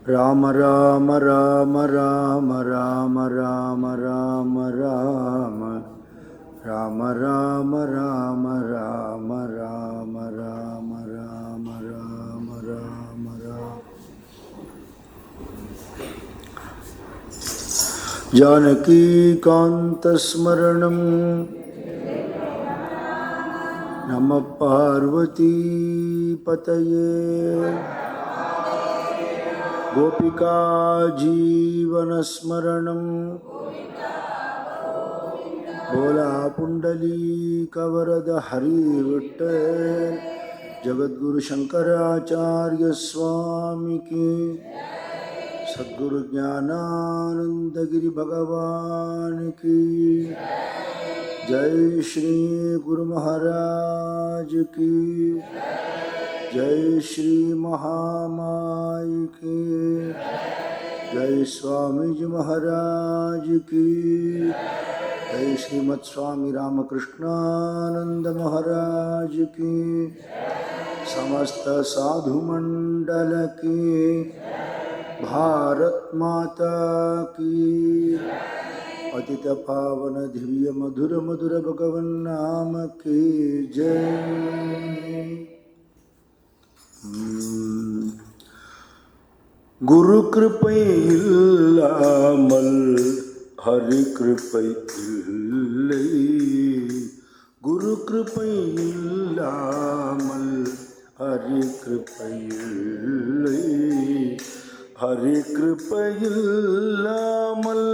ராம ராம ராம ராம ராம ராம ராம ராம ராம ராம ராம ராம ராம ராம ராம ராம ராம ராம. ஜானகி காந்த ஸ்மரணம் நம பார்வதி பதயே. கோபிகா ஜீவனஸ்மரணம் போலா புண்டலீகவரத ஹரி விட்டல். ஜகத்குரு சங்கராச்சார்ய சுவாமி கி. சத்குரு ஞானானந்தகிரி பகவான் கி. ஜெய் ஸ்ரீ குரு महाराज की. जय श्री महामाई की. जय स्वामी जी महाराज की. जय श्रीमद स्वामी रामकृष्णानंद महाराज की. समस्त साधु मंडल की. भारत माता की. पतित पावन दिव्य मधुर मधुर भगवन नाम की जय. குரு கிருபை இல்லாமல் ஹரி கிருபை இல்லை. குரு கிருபை இல்லாமல் ஹரி கிருபை இல்லை. ஹரி கிருபை இல்லாமல்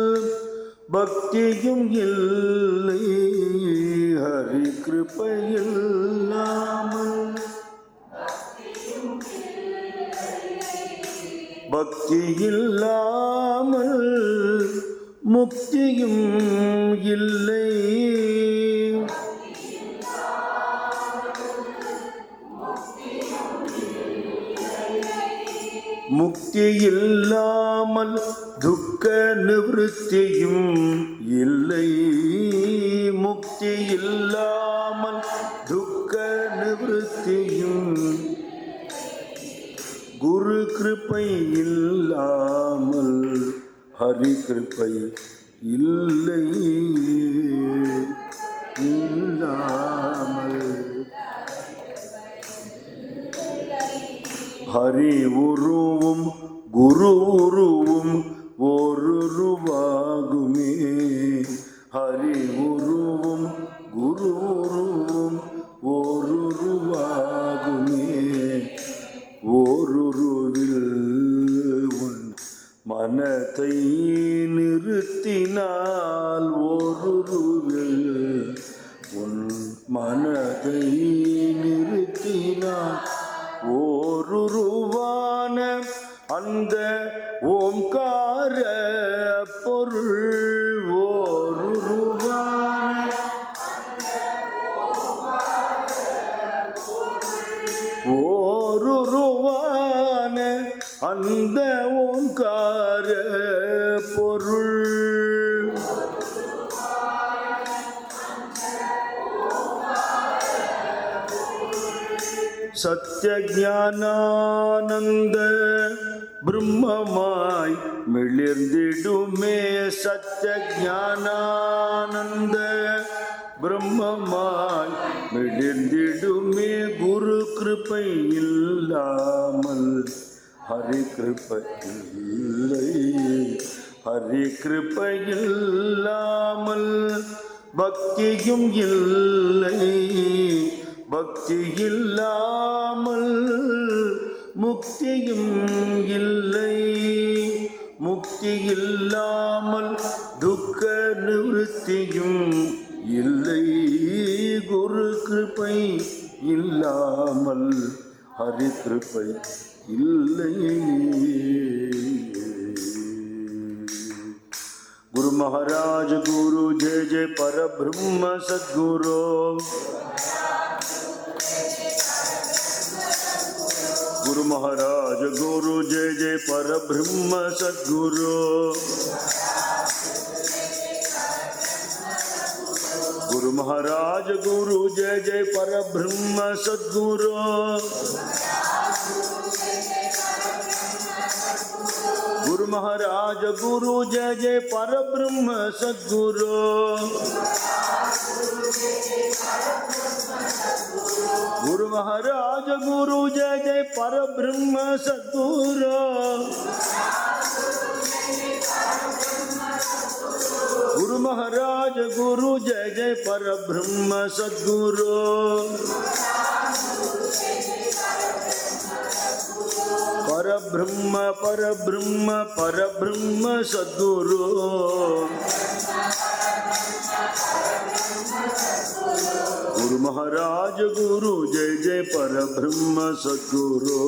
பக்தியும் இல்லை. ஹரி கிருபை இல்லாமல் பக்தி இல்லாமல் முக்தியும் இல்லை. முக்தி இல்லாமல் துக்க நிவೃத்தியும் இல்லை. முக்தி இல்லாமல் துக்க நிவೃத்தியும். குரு கிருபை இல்லாமல் ஹரி கிருபை இல்லை. இல்லாமல் ஹரி உருவும் குரு உருவும் ஓருருவாகுமே. ஹரி உருவும் குரு உருவும் ஓருருவாகுமே. ஓருருவில் உன் மனத்தை நிறுத்தினால் ஓருருவில் உன் மனதை நிறுத்தினால் ஓருருவான அந்த ஓம்கார பொருள். ஓருருவான ஓருருவான அந்த ஓம்கார பொருள். சத்ய ஞானானந்த பிரம்மமாய் மிளிர்ந்திடுமே. சத்ய ஞானானந்த பிரம்மமாய் மிளிர்ந்திடுமே. குரு கிருபை இல்லாமல் ஹரி கிருபை இல்லை. ஹரி கிருபை இல்லாமல் பக்தியும் இல்லை. பக்தி இல்லாமல் முக்தியும் இல்லை. முக்தி இல்லாமல் துக்க நிவೃத்தியும் இல்லை. குரு கிருபை இல்லாமல் ஹரி கிருபை இல்லை. குரு महाराज गुरु जय जय परब्रह्म सद्गुरु. गुरु महाराज गुरु जय जय परब्रह्म सद्गुरु. गुरु महाराज गुरु जय जय परब्रह्म सद्गुरु. गुरु महाराज गुरु जय जय परब्रह्म सद्गुरु। गुरु महाराज गुरु जय जय परब्रह्म सद्गुरु। गुरु महाराज गुरु जय जय परब्रह्म सद्गुरु। परब्रह्म परब्रह्म परब्रह्म सद्गुरु। गुरु महाराज गुरु जय जय परब्रह्म सद्गुरु।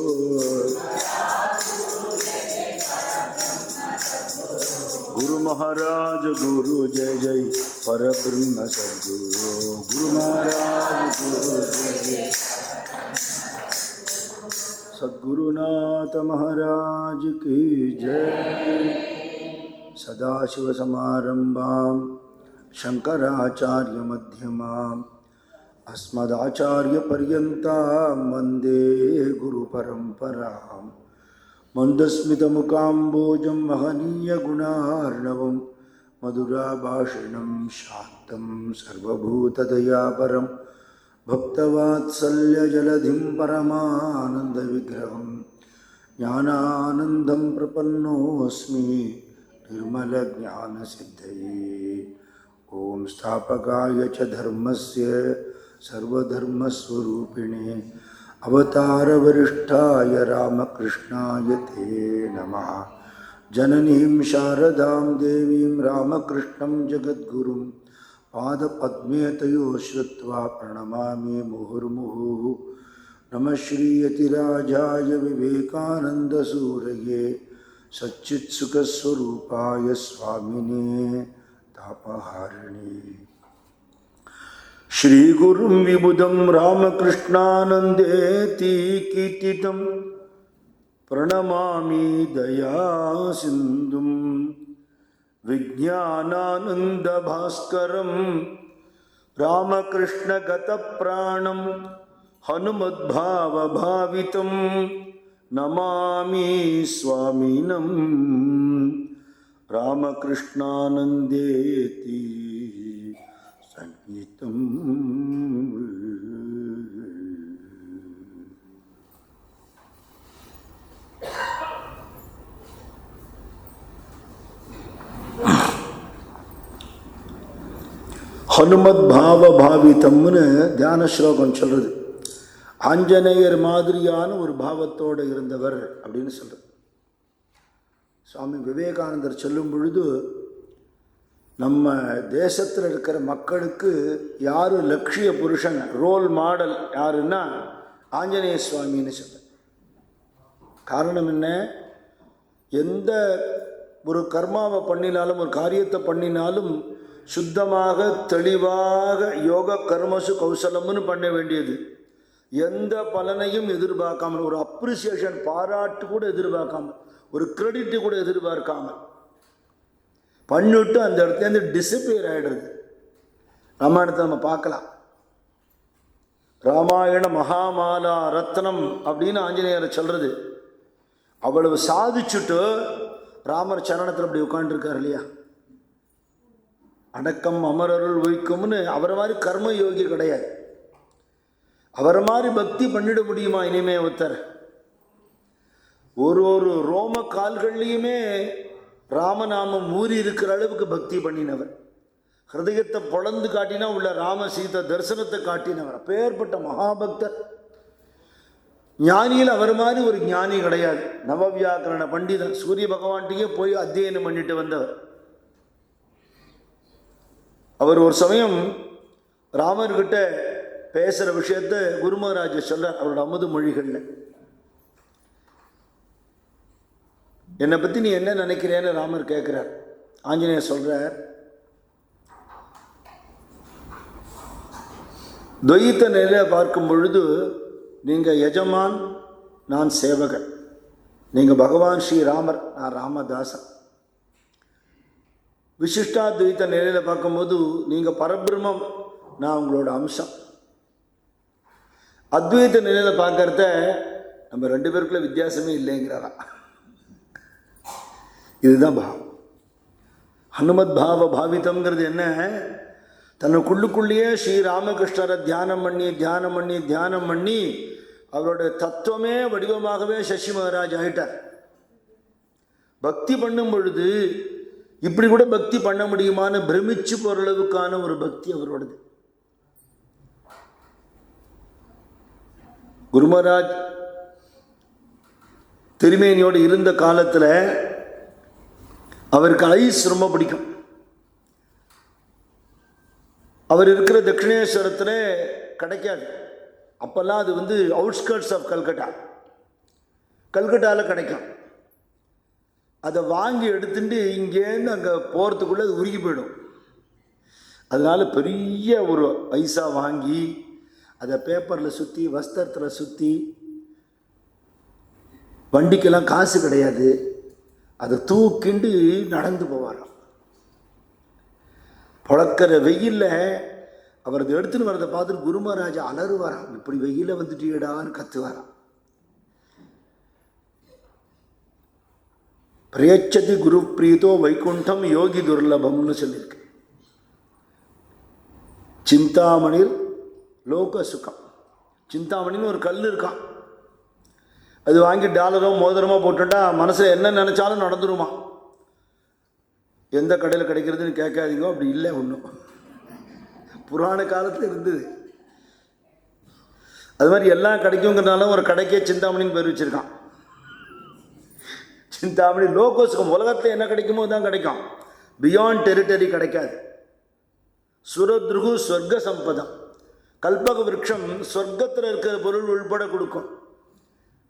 गुरु महाराज गुरु जय जय परब्रह्म सद्गुरु। गुरु महाराज गुरु जय जय सद्गुरुनाथ महाराज की जय। सदाशिव समारंभां शंकराचार्य मध्यमाम् अस्मदाचार्य पर्यन्तां वन्दे गुरु परंपराम्। मंदस्मित मुकाम्बोजं महनीय गुणार्णवं मधुराभाषिणं शान्तं सर्वभूतदयापरं भक्तवात्सल्य जलधिं परमानंद विग्रहं ज्ञानानंदं प्रपन्नोऽस्मि निर्मल ज्ञान सिद्धये। ओम स्थापकाय च धर्मस्य सर्वधर्मस्वरूपिणे अवतार वरिष्ठाय रामकृष्णाय ते नमः। जननीं शारदां देवीं रामकृष्णं जगद्गुरुं पादपद्मे तयो श्रुत्वा प्रणमामि मुहुर्मुहुः। नमः श्रीयतिराजाय विवेकानन्दसूरये सच्चित्सुखस्वरूपाय स्वामिने तापहारिणे। श्रीगुरुं विबुधं रामकृष्णानन्देति कीर्तितं प्रणमामि दयासिन्धुं विज्ञानानन्दभास्करं रामकृष्णगतप्राणं हनुमद्भावभावितं नमामि स्वामिनं रामकृष्णानन्देति संगीतम्। ஹனுமத் பாவ பாவித்தம்னு தியான ஸ்லோகம் சொல்றது. ஆஞ்சநேயர் மாதிரியான ஒரு பாவத்தோடு இருந்தவர் அப்படின்னு சொல்றது. சுவாமி விவேகானந்தர் சொல்லும் பொழுது நம்ம தேசத்தில் இருக்கிற மக்களுக்கு யார் லட்சிய புருஷன் ரோல் மாடல் யாருன்னா ஆஞ்சநேய சுவாமின்னு சொல்ற. காரணம் என்ன? எந்த ஒரு கர்மாவை பண்ணினாலும் ஒரு காரியத்தை பண்ணினாலும் சுத்தமாக தெளிவாக யோக கர்மசு கௌசலம்னு பண்ண வேண்டியது. எந்த பலனையும் எதிர்பார்க்காமல், ஒரு அப்ரிசியேஷன் பாராட்டு கூட எதிர்பார்க்காமல், ஒரு கிரெடிட்டு கூட எதிர்பார்க்காமல் பண்ணிவிட்டு அந்த இடத்துலேருந்து டிஸப்பியர் ஆகிடுறது. ராமாயணத்தை நம்ம பார்க்கலாம். ராமாயண மகாமாலா ரத்னம் அப்படின்னு ஆஞ்சநேயரை சொல்கிறது. அவ்வளவு சாதிச்சுட்டு ராமர் சரணத்தில் அப்படி உட்காந்துருக்கார் இல்லையா? அடக்கம் அமரருள் ஒய்க்கும்னு அவரை மாதிரி கர்ம யோகி கிடையாது. அவரை மாதிரி பக்தி பண்ணிட முடியுமா இனிமே ஒருத்தர்? ஒரு ஒரு ரோம கால்கள்லையுமே ராமநாமம் ஊறி இருக்கிற அளவுக்கு பக்தி பண்ணினவர். ஹிருதயத்தை பொழந்து காட்டினா உள்ள ராம சீத தரிசனத்தை காட்டினவர். அப்பேற்பட்ட மகாபக்தர். ஞானியில் அவர் மாதிரி ஒரு ஞானி கிடையாது. நவவியாக்கரண பண்டிதன். சூரிய பகவான்கிட்டயே போய் அத்தியனம் பண்ணிட்டு வந்தவர். அவர் ஒரு சமயம் ராமர்கிட்ட பேசுகிற விஷயத்தை குரு மகாராஜ் சொல்றார் அவரோட அமுது மொழிகளில். என்னை பற்றி நீ என்ன நினைக்கிறேன்னு ராமர் கேட்குறார். ஆஞ்சநேயர் சொல்கிறார், துவைத்த நிலையில் பார்க்கும் பொழுது நீங்கள் எஜமான், நான் சேவகன். நீங்கள் பகவான் ஸ்ரீராமர், நான் ராமதாசன். விசிஷ்டாத்வைத்த நிலையில் பார்க்கும்போது நீங்கள் பரபிரம்மம், நான் உங்களோட அம்சம். அத்வைத்த நிலையில் பார்க்கறத நம்ம ரெண்டு பேருக்குள்ள வித்தியாசமே இல்லைங்கிறாரா. இதுதான் பாவம். ஹனுமத் பாவ பாவிதம்ங்கிறது என்ன? தன்னுக்குள்ளுக்குள்ளேயே ஸ்ரீராமகிருஷ்ணரை தியானம் பண்ணி அவருடைய தத்துவமே வடிவமாகவே சசி மகாராஜ் ஆயிட்டார். பக்தி பண்ணும் பொழுது இப்படி கூட பக்தி பண்ண முடியுமான்னு பிரமிச்சு போற அளவுக்கான ஒரு பக்தி அவரோடது. குரு மகாராஜ் திருமேனியோடு இருந்த காலத்தில் அவருக்கு ஐஸ் ரொம்ப பிடிக்கும். அவர் இருக்கிற தட்சிணேஸ்வரத்தில் கிடைக்காது. அப்போல்லாம் அது அவுட்ஸ்கர்ட்ஸ் ஆஃப் கல்கட்டாவில் கிடைக்கும். அதை வாங்கி எடுத்துட்டு இங்கேருந்து அங்கே போகிறதுக்குள்ளே அது உருகி போயிடும். அதனால் பெரிய ஒரு ஐஸாக வாங்கி அதை பேப்பரில் சுற்றி வஸ்திரத்தில் சுற்றி, வண்டிக்கெல்லாம் காசு கிடையாது, அதை தூக்கிண்டு நடந்து போவாராம். புழக்கிற வெயிலில் அவர் அதை எடுத்துன்னு வரதை பார்த்துட்டு குரு மகாராஜா அலறுவாராம். இப்படி வெயில வந்துட்டீடான்னு கத்துவாராம். பிரேச்சதி குரு பிரீதோ வைகுண்டம் யோகி துர்லபம்னு சொல்லியிருக்கு. சிந்தாமணிர் லோக சுகம். சிந்தாமணின்னு ஒரு கல் இருக்கான். அது வாங்கி டாலரோ மோதிரமோ போட்டுட்டா மனசில் என்ன நினச்சாலும் நடந்துருமா. எந்த கடையில் கிடைக்கிறதுன்னு கேட்காதீங்க, அப்படி இல்லை ஒன்றும். புராண காலத்தில் இருந்தது. அது மாதிரி எல்லாம் கிடைக்குங்கிறதுனால ஒரு கடைக்கே சிந்தாமணின்னு பேர் வச்சிருக்கான். சிந்தாமணி லோகோசுகம். உலகத்தில் என்ன கிடைக்குமோ தான் கிடைக்கும், பியாண்ட் டெரிட்டரி கிடைக்காது. சுரத்ருகு ஸ்வர்க சம்பதம். கல்பக விருட்சம் சொர்க்கத்தில் இருக்கிற பொருள் உள்பட கொடுக்கும்.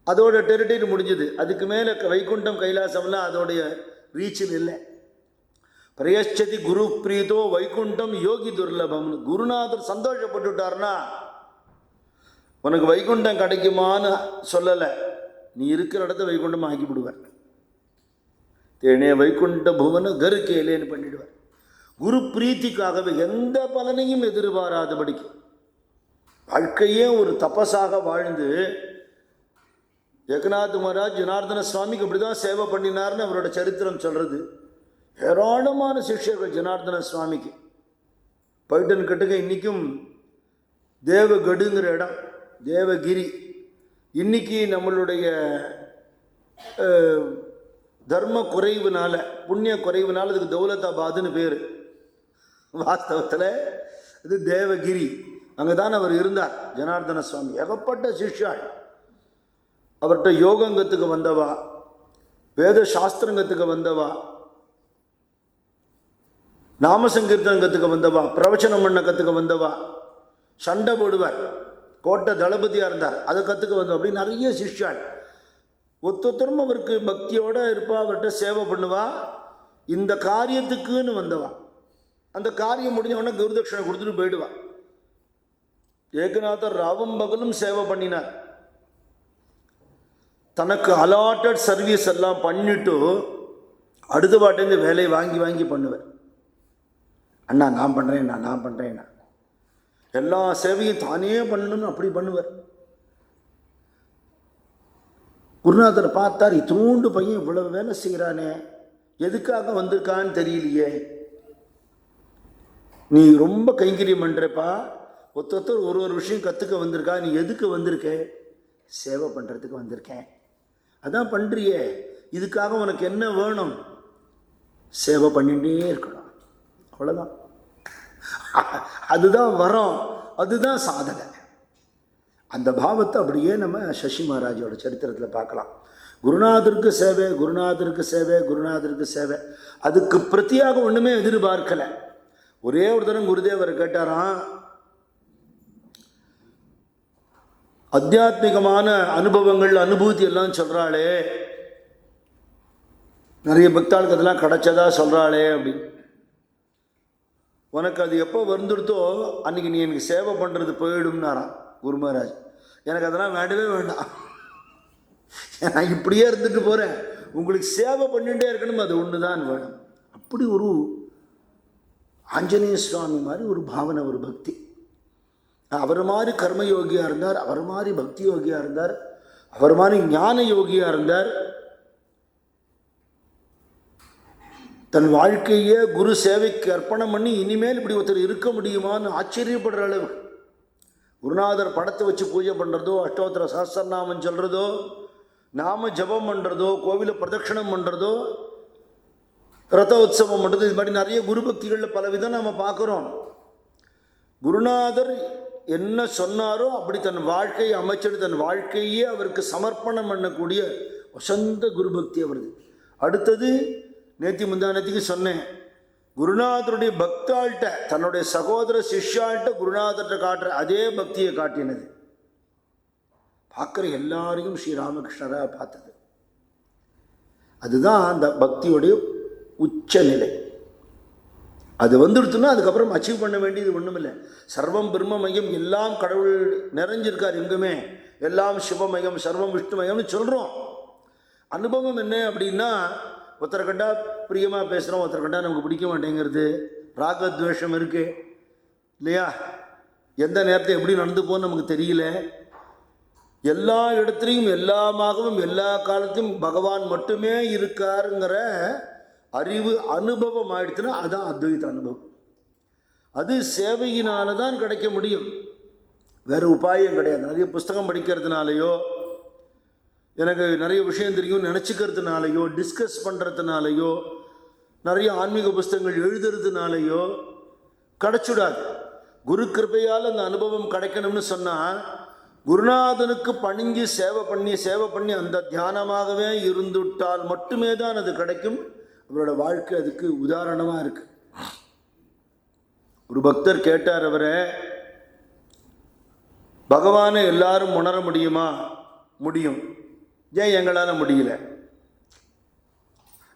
அதோட டெரிட்டரி முடிஞ்சுது. அதுக்கு மேலே வைகுண்டம் கைலாசம்லாம் அதோடைய ரீச்சில் இல்லை. பிரயச்சதி குரு பிரீதோ வைகுண்டம் யோகி துர்லபம். குருநாதர் சந்தோஷப்பட்டுட்டார்னா உனக்கு வைகுண்டம் கிடைக்குமான்னு சொல்லலை, நீ இருக்கிற இடத்த வைகுண்டம் ஆக்கி விடுவேன். தேனே வைகுண்ட புவன கருக்கேலேன்னு பண்ணிடுவார். குரு பிரீத்திக்காகவே எந்த பலனையும் எதிர்பாராதபடிக்கு வாழ்க்கையே ஒரு தபஸாக வாழ்ந்து ஏகநாத் மகாராஜ் ஜனார்தன சுவாமிக்கு அப்படிதான் சேவை பண்ணினார்னு அவரோட சரித்திரம் சொல்றது. ஏராளமான சிஷ்யர்கள் ஜனார்தன சுவாமிக்கு. பைட்டன் கிட்டக்க இன்னைக்கும் தேவகடுங்கிற இடம், தேவகிரி, இன்னைக்கு நம்மளுடைய தர்ம குறைவுனால, புண்ணிய குறைவுனால அதுக்கு தௌலதாபாத்னு பேர். வாஸ்தவத்தில் இது தேவகிரி. அங்கே தான் அவர் இருந்தார் ஜனார்தன சுவாமி. ஏகப்பட்ட சிஷ்யாள். அவர்கிட்ட யோகங்கத்துக்கு வந்தவா, வேத சாஸ்திரங்கத்துக்கு வந்தவா, நாமசங்கீர்த்தனங்கத்துக்கு வந்தவா, பிரவச்சனம் பண்ண கற்றுக்க வந்தவா, சண்டை போடுவார், கோட்டை தளபதியாக இருந்தார், அதை கற்றுக்க வந்தவா. அப்படி நிறைய சிஷ்யாள். ஒத்தொத்தரும் அவருக்கு பக்தியோடு இருப்பா, அவர்கிட்ட சேவை பண்ணுவா. இந்த காரியத்துக்குன்னு வந்தவா. அந்த காரியம் முடிஞ்ச உடனே குருதட்சணை கொடுத்துட்டு போயிடுவா. ஏகநாதர் ராவும் பகலும் சேவை பண்ணினார். தனக்கு அலாட்டட் சர்வீஸ் எல்லாம் பண்ணிட்டு அடுத்த பாட்டேருந்து வேலையை வாங்கி வாங்கி பண்ணுவேன். அண்ணா நான் பண்ணுறேன் எல்லா சேவையும் தானே பண்ணணும்னு அப்படி பண்ணுவார். குருநாதரை பார்த்தார், இத்தூண்டு பையன் இவ்வளவு வேலை செய்கிறானே, எதுக்காக வந்திருக்கான்னு தெரியலையே, நீ ரொம்ப கைங்கரியம் பண்ணுறப்பா, ஒருத்தர் ஒரு விஷயம் கற்றுக்க வந்திருக்கா, நீ எதுக்கு வந்திருக்க? சேவை பண்ணுறதுக்கு வந்திருக்கேன். அதான் பண்ணுறியே, இதுக்காக உனக்கு என்ன வேணும்? சேவை பண்ணிகிட்டே இருக்கணும், அவ்வளோதான். அதுதான் வரம், அதுதான் சாதனை. அந்த பாவத்தை அப்படியே நம்ம சசி மகாராஜோட சரித்திரத்தில் பார்க்கலாம். குருநாதருக்கு சேவை, குருநாதருக்கு சேவை, குருநாதருக்கு சேவை. அதுக்கு பிரத்தியாக ஒன்றுமே எதிர்பார்க்கலை. ஒரே ஒரு தரம் குருதேவர் கேட்டாராம், அத்தியாத்மிகமான அனுபவங்கள் அனுபூதி எல்லாம் சொல்கிறாளே, நிறைய பக்தாளுக்கு அதெல்லாம் கிடைச்சதா சொல்கிறாளே அப்படின்னு. உனக்கு அது எப்போ வந்துடுத்தோ அன்றைக்கி நீ எனக்கு சேவை பண்ணுறது போயிடும்னாராம் குரு மகாராஜ். எனக்கு அதெல்லாம் வேண்டவே வேண்டாம், நான் இப்படியே இருந்துட்டு போகிறேன், உங்களுக்கு சேவை பண்ணிகிட்டே இருக்கணும், அது ஒன்று தான் வேணும். அப்படி ஒரு ஆஞ்சநேய சுவாமி மாதிரி ஒரு பாவனை, ஒரு பக்தி. அவர் மாதிரி கர்மயோகியாக இருந்தார், அவர் மாதிரி பக்தி யோகியாக இருந்தார், அவர் மாதிரி ஞான யோகியாக இருந்தார். தன் வாழ்க்கையை குரு சேவைக்கு அர்ப்பணம் பண்ணி இனிமேல் இப்படி ஒருத்தர் இருக்க முடியுமான்னு ஆச்சரியப்படுற அளவு. குருநாதர் படத்தை வச்சு பூஜை பண்ணுறதோ, அஷ்டோத்திர சஹஸ்ரநாமம் சொல்கிறதோ, நாம ஜபம் பண்ணுறதோ, கோவிலை பிரதட்சணம் பண்ணுறதோ, ரத உற்சவம் பண்ணுறது, இது மாதிரி நிறைய குரு பக்திகளில் பல விதம் நம்ம பார்க்குறோம். குருநாதர் என்ன சொன்னாரோ அப்படி தன் வாழ்க்கையை அமைச்சிட்டு தன் வாழ்க்கையே அவருக்கு சமர்ப்பணம் பண்ணக்கூடிய வசந்த குரு பக்தி அவரது. அடுத்தது நேத்தி முந்தானத்துக்கு சொன்னேன், குருநாதருடைய பக்தாள்கிட்ட தன்னுடைய சகோதர சிஷ்யாள்கிட்ட குருநாதர்கிட்ட காட்டுற அதே பக்தியை காட்டினது. பார்க்குற எல்லாரையும் ஸ்ரீராமகிருஷ்ணராக பார்த்தது. அதுதான் அந்த பக்தியுடைய உச்ச நிலை. அது வந்துடுத்துன்னா அதுக்கப்புறம் அச்சீவ் பண்ண வேண்டியது ஒன்றும் இல்லை. சர்வம் பிரம்மமயம், எல்லாம் கடவுள் நிறைஞ்சிருக்கார் எங்குமே, எல்லாம் சிவமயம், சர்வம் விஷ்ணுமயம்னு சொல்கிறோம். அனுபவம் என்ன அப்படின்னா, ஒருத்தரை கண்டா பிரியமாக பேசுகிறோம், ஒருத்தரை கண்டா நமக்கு பிடிக்க மாட்டேங்கிறது, ராகத்வேஷம் இருக்குது இல்லையா, எந்த நேரத்தில் எப்படி நடந்து போன்னு நமக்கு தெரியல. எல்லா இடத்துலையும் எல்லாமாகவும் எல்லா காலத்தையும் பகவான் மட்டுமே இருக்காருங்கிற அறிவு அனுபவம் ஆயிடுச்சுன்னா அதுதான் அத்வைத அனுபவம். அது சேவையினால தான் கிடைக்க முடியும், வேறு உபாயம் கிடையாது. நிறைய புஸ்தகம் படிக்கிறதுனாலையோ, எனக்கு நிறைய விஷயம் தெரியும் நினச்சிக்கிறதுனாலையோ, டிஸ்கஸ் பண்ணுறதுனாலையோ, நிறைய ஆன்மீக புஸ்தகங்கள் எழுதுறதுனாலையோ கிடைச்சுடாது. குரு கிருபையால் அந்த அனுபவம் கிடைக்கணும்னு சொன்னால், குருநாதனுக்கு பணிஞ்சு சேவை பண்ணி அந்த தியானமாகவே இருந்துவிட்டால் மட்டுமே தான் அது கிடைக்கும். அவரோட வாழ்க்கை அதுக்கு உதாரணமாக இருக்கு. ஒரு பக்தர் கேட்டார், அவரை பகவானை எல்லாரும் உணர முடியுமா? முடியும். ஏன் எங்களால் முடியல?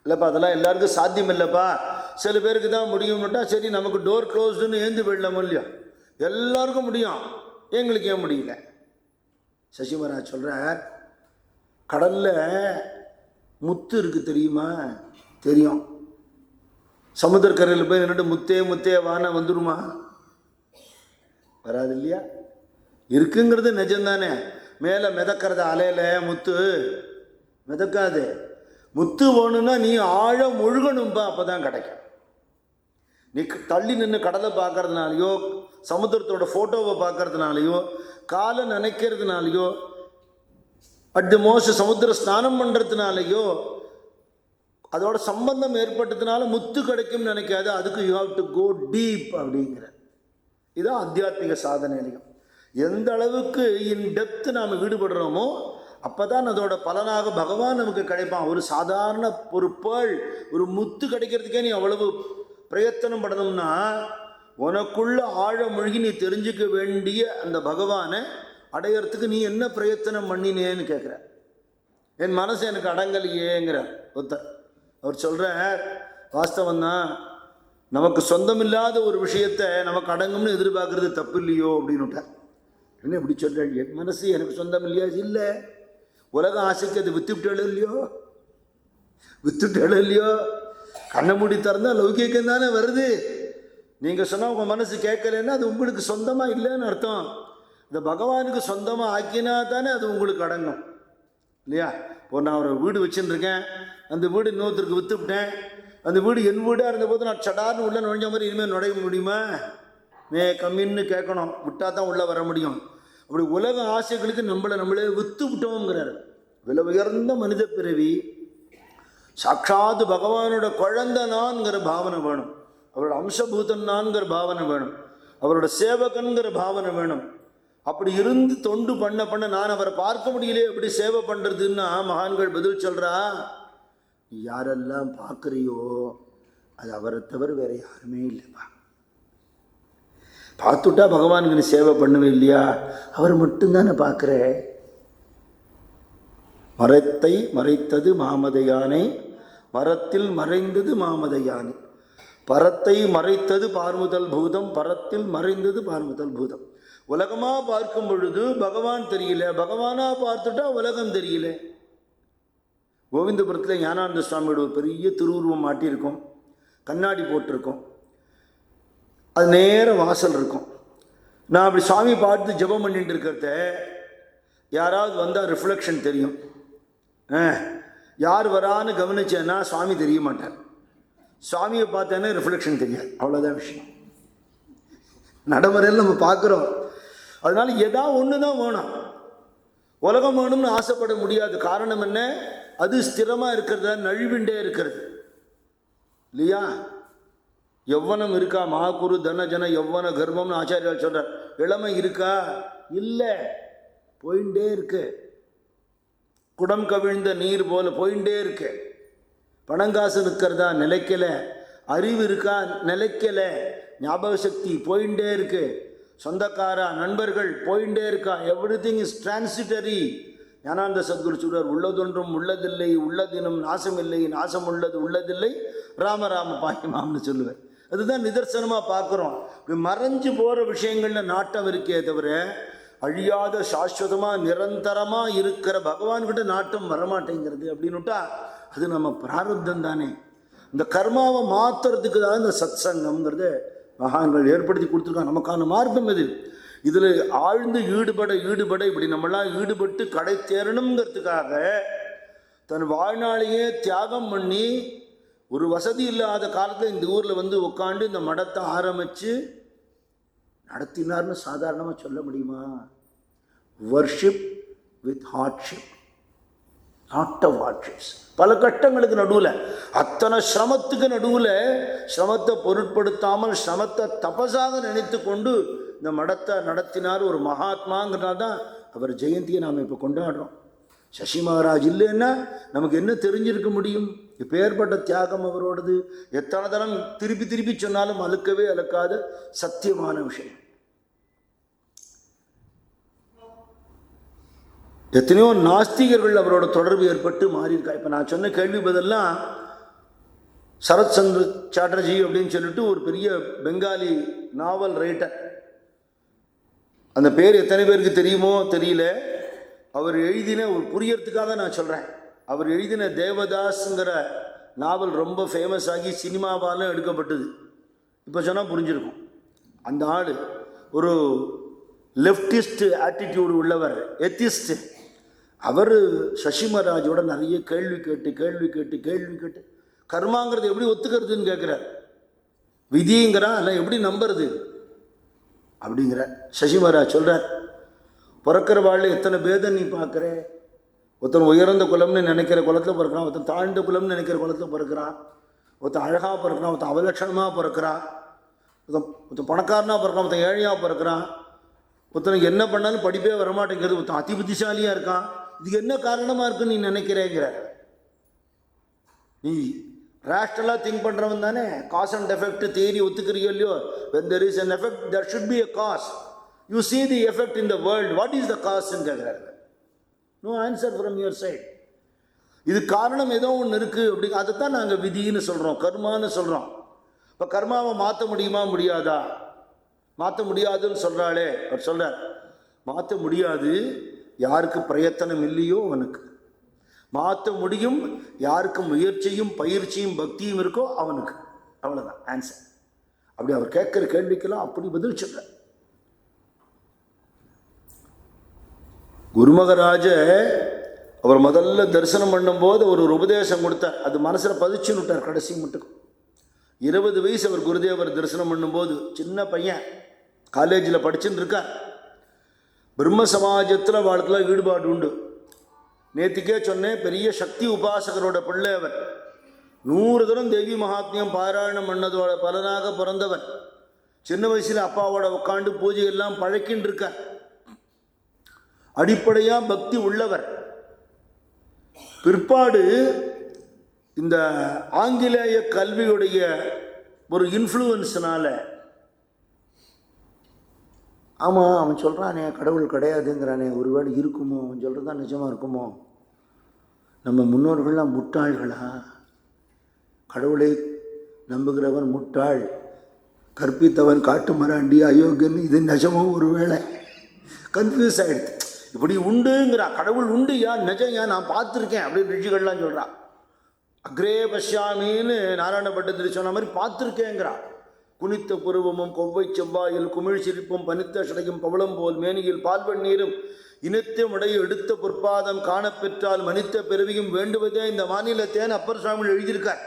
இல்லைப்பா, அதெல்லாம் எல்லாருக்கும் சாத்தியம் இல்லைப்பா, சில பேருக்கு தான் முடியும்னுட்டா சரி, நமக்கு டோர் க்ளோஸ்டுன்னு ஏந்து போயிடலாமோ இல்லையா? எல்லாருக்கும் முடியும், எங்களுக்கு ஏன் முடியல? சசிமராஜ் சொல்கிறார், கடலில் முத்து இருக்குது தெரியுமா? தெரியும். சமுத்திரக்கரையில் போய் நின்றுட்டு முத்தே முத்தே வான வந்துடுமா? வராது இல்லையா? இருக்குங்கிறது நிஜம்தானே. மேலே மிதக்கிறது அலையில் முத்து மிதக்காது. முத்து வேணும்னா நீ ஆழம் முழுகணும்பா, அப்போ தான் கிடைக்கும். நீ தள்ளி நின்று கடலை பார்க்கறதுனாலையோ, சமுத்திரத்தோட ஃபோட்டோவை பார்க்கறதுனாலையோ, காலை நினைக்கிறதுனாலையோ, அட் தி மோஸ்ட் சமுத்திர ஸ்நானம் பண்ணுறதுனாலையோ, அதோட சம்பந்தம் ஏற்பட்டதுனால முத்து கிடைக்கும்னு நினைக்காது. அதுக்கு you have to go deep அப்படிங்கிற இதுதான் ஆத்தியாத்மிக சாதனையிலையும். எந்த அளவுக்கு இன் டெப்த் நாம் ஈடுபடுறோமோ அப்போ தான் அதோட பலனாக பகவான் நமக்கு கிடைப்பான். ஒரு சாதாரண ஒரு பேள், ஒரு முத்து கிடைக்கிறதுக்கே நீ அவ்வளவு பிரயத்தனம் பண்ணணும்னா, உனக்குள்ள ஆழ மூழ்கி நீ தெரிஞ்சுக்க வேண்டிய அந்த பகவானை அடையிறதுக்கு நீ என்ன பிரயத்தனம் பண்ணினேன்னு கேட்குற. என் மனசு எனக்கு அடங்கலையேங்கிறார் ஒருத்தர். அவர் சொல்கிறார், வாஸ்தவம் தான், நமக்கு சொந்தமில்லாத ஒரு விஷயத்தை நமக்கு அடங்கும்னு எதிர்பார்க்கறது தப்பு இல்லையோ அப்படின்னு விட்டார். என்ன இப்படி சொல்கிறாள்? என் மனசு எனக்கு சொந்தம் இல்லையா? இல்லை, உலக ஆசைக்கு அது வித்துவிட்டாலும் இல்லையோ, கண்ணை மூடி திறந்தால் லௌகிக்கம் தானே வருது. நீங்கள் சொன்னால் உங்கள் மனசு கேட்கலன்னா அது உங்களுக்கு சொந்தமாக இல்லைன்னு அர்த்தம். இந்த பகவானுக்கு சொந்தமாக ஆக்கினா தானே அது உங்களுக்கு அடங்கும் இல்லையா? இப்போ நான் ஒரு வீடு வச்சுருக்கேன், அந்த வீடு இன்னொருத்தருக்கு விற்றுவிட்டேன். அந்த வீடு என் வீடாக இருந்தபோது நான் சடார்னு உள்ளே நுழைஞ்ச மாதிரி இனிமேல் நுழைய முடியுமா? கம்மின்னு கேட்கணும், விட்டால் தான் உள்ளே வர முடியும். அப்படி உலக ஆசைகளுக்கு நம்மளே விற்று விட்டோங்கிறார். விலை உயர்ந்த மனித பிறவி, சாட்சாத்து பகவானோட குழந்தை நான்கிற பாவனை வேணும், அவரோட அம்சபூதன் நான்கிற பாவனை வேணும், அவரோட சேவகன்கிற பாவனை வேணும். அப்படி இருந்து தொண்டு பண்ண நான் அவரை பார்க்க முடியலையே, எப்படி சேவை பண்ணுறதுன்னா மகான்கள் பதில் சொல்கிறா, யாரெல்லாம் பார்க்குறியோ அது அவரை தவிர வேறு யாருமே இல்லைப்பா. பார்த்துட்டா பகவானுக்கு நீ சேவை பண்ணுவே இல்லையா? அவர் மட்டும்தானே பார்க்குற. மரத்தை மறைத்தது மாமதையானை, மரத்தில் மறைந்தது மாமதையானை. பரத்தை மறைத்தது பார்முதல் பூதம், பரத்தில் மறைந்தது பார்முதல் பூதம். உலகமாக பார்க்கும் பொழுது பகவான் தெரியல, பகவானாக பார்த்துட்டா உலகம் தெரியல. கோவிந்தபுரத்தில் ஞானானந்த சுவாமியோட ஒரு பெரிய திருவுருவம் மாட்டியிருக்கும், கண்ணாடி போட்டிருக்கோம், அது நேர வாசல் இருக்கும். நான் அப்படி சுவாமி பார்த்து ஜெபம் பண்ணிட்டு இருக்கிறத யாராவது வந்தால் ரிஃப்ளெக்ஷன் தெரியும். யார் வரான்னு கவனிச்சேன்னா சுவாமி தெரிய மாட்டார். சுவாமியை பார்த்தேன்னா ரிஃப்ளெக்ஷன் தெரியாது, அவ்வளோதான் விஷயம். நடைமுறையில் நம்ம பார்க்குறோம். அதனால ஏதாவது ஒன்று தான் வேணும். உலகம் வேணும்னு ஆசைப்பட முடியாது. காரணம் என்ன? அது ஸ்திரமாக இருக்கிறதா, நழுவிண்டே இருக்கிறது இல்லையா? யௌவனம் இருக்கா? மகாகுரு தன ஜன யௌவன கர்ப்பம்னு ஆச்சாரியால் சொல்கிறார். இளமை இருக்கா? இல்லை, போயிண்டே இருக்கு. குடம் கவிழ்ந்த நீர் போல போயிண்டே இருக்கு. பணங்காசு இருக்கிறதா? நிலைக்கல. அறிவு இருக்கா? நிலைக்கல. ஞாபக சக்தி போயிண்டே இருக்கு. சொந்தக்காரா, நண்பர்கள் போயிண்டே இருக்கா. Everything is transitory. Gnanananda Sadguru சொல்றார், உள்ளதொன்றும் உள்ளதில்லை, உள்ளதினும் நாசமில்லை, நாசம் உள்ளது உள்ளதில்லை, ராமராம பாயமாம்னு சொல்லுவேன். அதுதான் நிதர்சனமாக பார்க்குறோம். மறைஞ்சு போகிற விஷயங்கள்ல நாட்டம் இருக்கே தவிர அழியாத சாஸ்வதமாக நிரந்தரமாக இருக்கிற பகவான்கிட்ட நாட்டம் வரமாட்டேங்கிறது. அப்படின்னுட்டா அது நம்ம பிராரப்தம் தானே. இந்த கர்மாவை மாற்றுறதுக்கு தான் இந்த சத் சங்கம்ங்கிறது மகான்கள் ஏற்படுத்தி கொடுத்துருக்காங்க. நமக்கான மார்க்கம் இது. இதில் ஆழ்ந்து ஈடுபட இப்படி நம்மளாம் ஈடுபட்டு கடை தேரணுங்கிறதுக்காக தன் வாழ்நாளையே தியாகம் பண்ணி ஒரு வசதி இல்லாத காலத்தில் இந்த ஊரில் வந்து உட்காந்து இந்த மடத்தை ஆரம்பித்து நடத்தினார்னு சாதாரணமாக சொல்ல முடியுமா? Worship with hardship, not of hardships. பல கஷ்டங்களுக்கு நடுவில், அத்தனை சிரமத்துக்கு நடுவில் சிரமத்தை பொருட்படுத்தாமல் சிரமத்தை தபசாக நினைத்து கொண்டு இந்த மடத்தை நடத்தினார் ஒரு மகாத்மாங்கிறனால தான் அவர் ஜெயந்தியை நாம் இப்போ கொண்டாடுறோம். சசி மகாராஜ் இல்லைன்னா நமக்கு என்ன தெரிஞ்சிருக்க முடியும்? இப்போ ஏற்பட்ட தியாகம் அவரோடது எத்தனை தரம் திருப்பி திருப்பி சொன்னாலும் அழுக்கவே அழுக்காத சத்தியமான விஷயம். எத்தனையோ நாஸ்திகர்கள் அவரோட தொடர்பு ஏற்பட்டு மாறியிருக்கா. இப்போ நான் சொன்ன கேள்வி பதிலாம் சரத் சந்திர சாட்டர்ஜி அப்படின்னு சொல்லிட்டு ஒரு பெரிய பெங்காலி நாவல் ரைட்டர். அந்த பேர் எத்தனை பேருக்கு தெரியுமோ தெரியல. அவர் எழுதின ஒரு புரியறதுக்காக நான் சொல்கிறேன். அவர் எழுதின தேவதாஸ்ங்கிற நாவல் ரொம்ப ஃபேமஸ் ஆகி சினிமாவாலும் எடுக்கப்பட்டது. இப்போ சொன்னால் புரிஞ்சிருக்கும். அந்த ஆள் ஒரு லெஃப்டிஸ்ட் ஆட்டிடியூடு உள்ளவர், எத்திஸ்ட். அவர் சசி மகாராஜோட நிறைய கேள்வி கேட்டு கர்மாங்கிறது எப்படி ஒத்துக்கிறதுன்னு கேட்குறார். விதிங்கிறான் இல்லை, எப்படி நம்புறது அப்படிங்கிற. சசி மகாராஜ் சொல்கிறார், பிறக்கிற வாழ்ல எத்தனை பேதம் நீ பார்க்குற. ஒருத்தன் உயர்ந்த குலம்னு நினைக்கிற குலத்தில் பிறக்கிறான், ஒருத்தன் தாழ்ந்த குலம்னு நினைக்கிற குலத்தில் பிறக்கிறான், ஒருத்தன் அழகாக பிறக்கிறான், ஒருத்தன் அவலட்சணமாக பிறக்கிறான், ஒருத்தன் பணக்காரனாக பிறக்கிறான், ஒருத்தன் ஏழையாக பிறக்கிறான், ஒருத்தனுக்கு என்ன பண்ணாலும் படிப்பே வரமாட்டேங்கிறது, ஒருத்தன் அதி புத்திசாலியாக இருக்கான். இதுக்கு என்ன காரணமாக இருக்குன்னு நீ நினைக்கிறேங்கிற. நீ ரேஷ்னலாக திங்க் பண்ணுறவன் தானே. காஸ் அண்ட் எஃபெக்ட் தியரி ஒத்துக்கிறியோ இல்லையோ? when there is an effect there should be a cause. You see the effect in the world. What is the cause ன்னு கேட்குறாரு. No answer from your side. இது காரணம் ஏதோ ஒன்று இருக்குது அப்படி. அதைத்தான் நாங்கள் விதின்னு சொல்கிறோம், கர்மான்னு சொல்கிறோம். இப்போ கர்மாவை மாற்ற முடியுமா முடியாதா? மாற்ற முடியாதுன்னு சொல்கிறாளே. அவர் சொல்கிறார், மாற்ற முடியாது யாருக்கு பிரயத்தனம் இல்லையோ அவனுக்கு. மாற்ற முடியும் யாருக்கு முயற்சியும் பயிற்சியும் பக்தியும் இருக்கோ அவனுக்கு. அவ்வளோதான் ஆன்சர். அப்படி அவர் கேட்குற கேள்விக்கெல்லாம் அப்படி பதில் சொல்கிறார். குருமகராஜ அவர் முதல்ல தரிசனம் பண்ணும்போது ஒரு உபதேசம் கொடுத்தார். அது மனசில் பதிச்சுன்னு விட்டார் கடைசி மட்டுக்கும். 20 வயசு அவர் குருதேவர் தரிசனம் பண்ணும்போது. சின்ன பையன், காலேஜில் படிச்சுன்னு இருக்கார். பிரம்ம சமாஜத்தில் வாழ்க்கையில் ஈடுபாடு உண்டு. நேற்றுக்கே சொன்னேன், பெரிய சக்தி உபாசகரோட பிள்ளை அவர். 100 தரம் தேவி மகாத்மியம் பாராயணம் பண்ணதோட பலனாக பிறந்தவர். சின்ன வயசில் அப்பாவோட உட்காந்து பூஜை எல்லாம் பழக்கின்னு இருக்கார். அடிப்படையாக பக்தி உள்ளவர். பிற்பாடு இந்த ஆங்கிலேய கல்வியுடைய ஒரு இன்ஃப்ளூயன்ஸ்னால, ஆமாம் அவன் சொல்கிறானே கடவுள் கிடையாதுங்கிறானே, ஒருவேளை இருக்குமோ, அவன் சொல்கிறது தான் நிஜமாக இருக்குமோ, நம்ம முன்னோர்கள்லாம் முட்டாள்களா, கடவுளை நம்புகிறவன் முட்டாள், கற்பித்தவன் காட்டு மராண்டி அயோக்கியன், இது நிஜமோ ஒருவேளை, கன்ஃபியூஸ் ஆகிடுது. இப்படி உண்டுங்கிறா, கடவுள் உண்டு யா, நிஜம் யா, நான் பார்த்துருக்கேன் அப்படின்னு ரிஷிகள்லாம் சொல்கிறா. அக்ரே பஷ்யாமின்னு நாராயண பட்டத்திரி சொன்ன மாதிரி பார்த்துருக்கேங்கிறா. குனித்த புருவமும் கொவ்வை செவ்வாயில் குமிழ் சிரிப்பும் பனித்த சடையும் பவளம் போல் மேனியில் பால்வன் நீரும் இனத்த முடைய எடுத்த பொற்பாதம் காணப்பெற்றால் மனித்த பிறவியும் வேண்டுவதே இந்த மாநிலத்தேன் அப்பர் சுவாமி எழுதியிருக்கார்.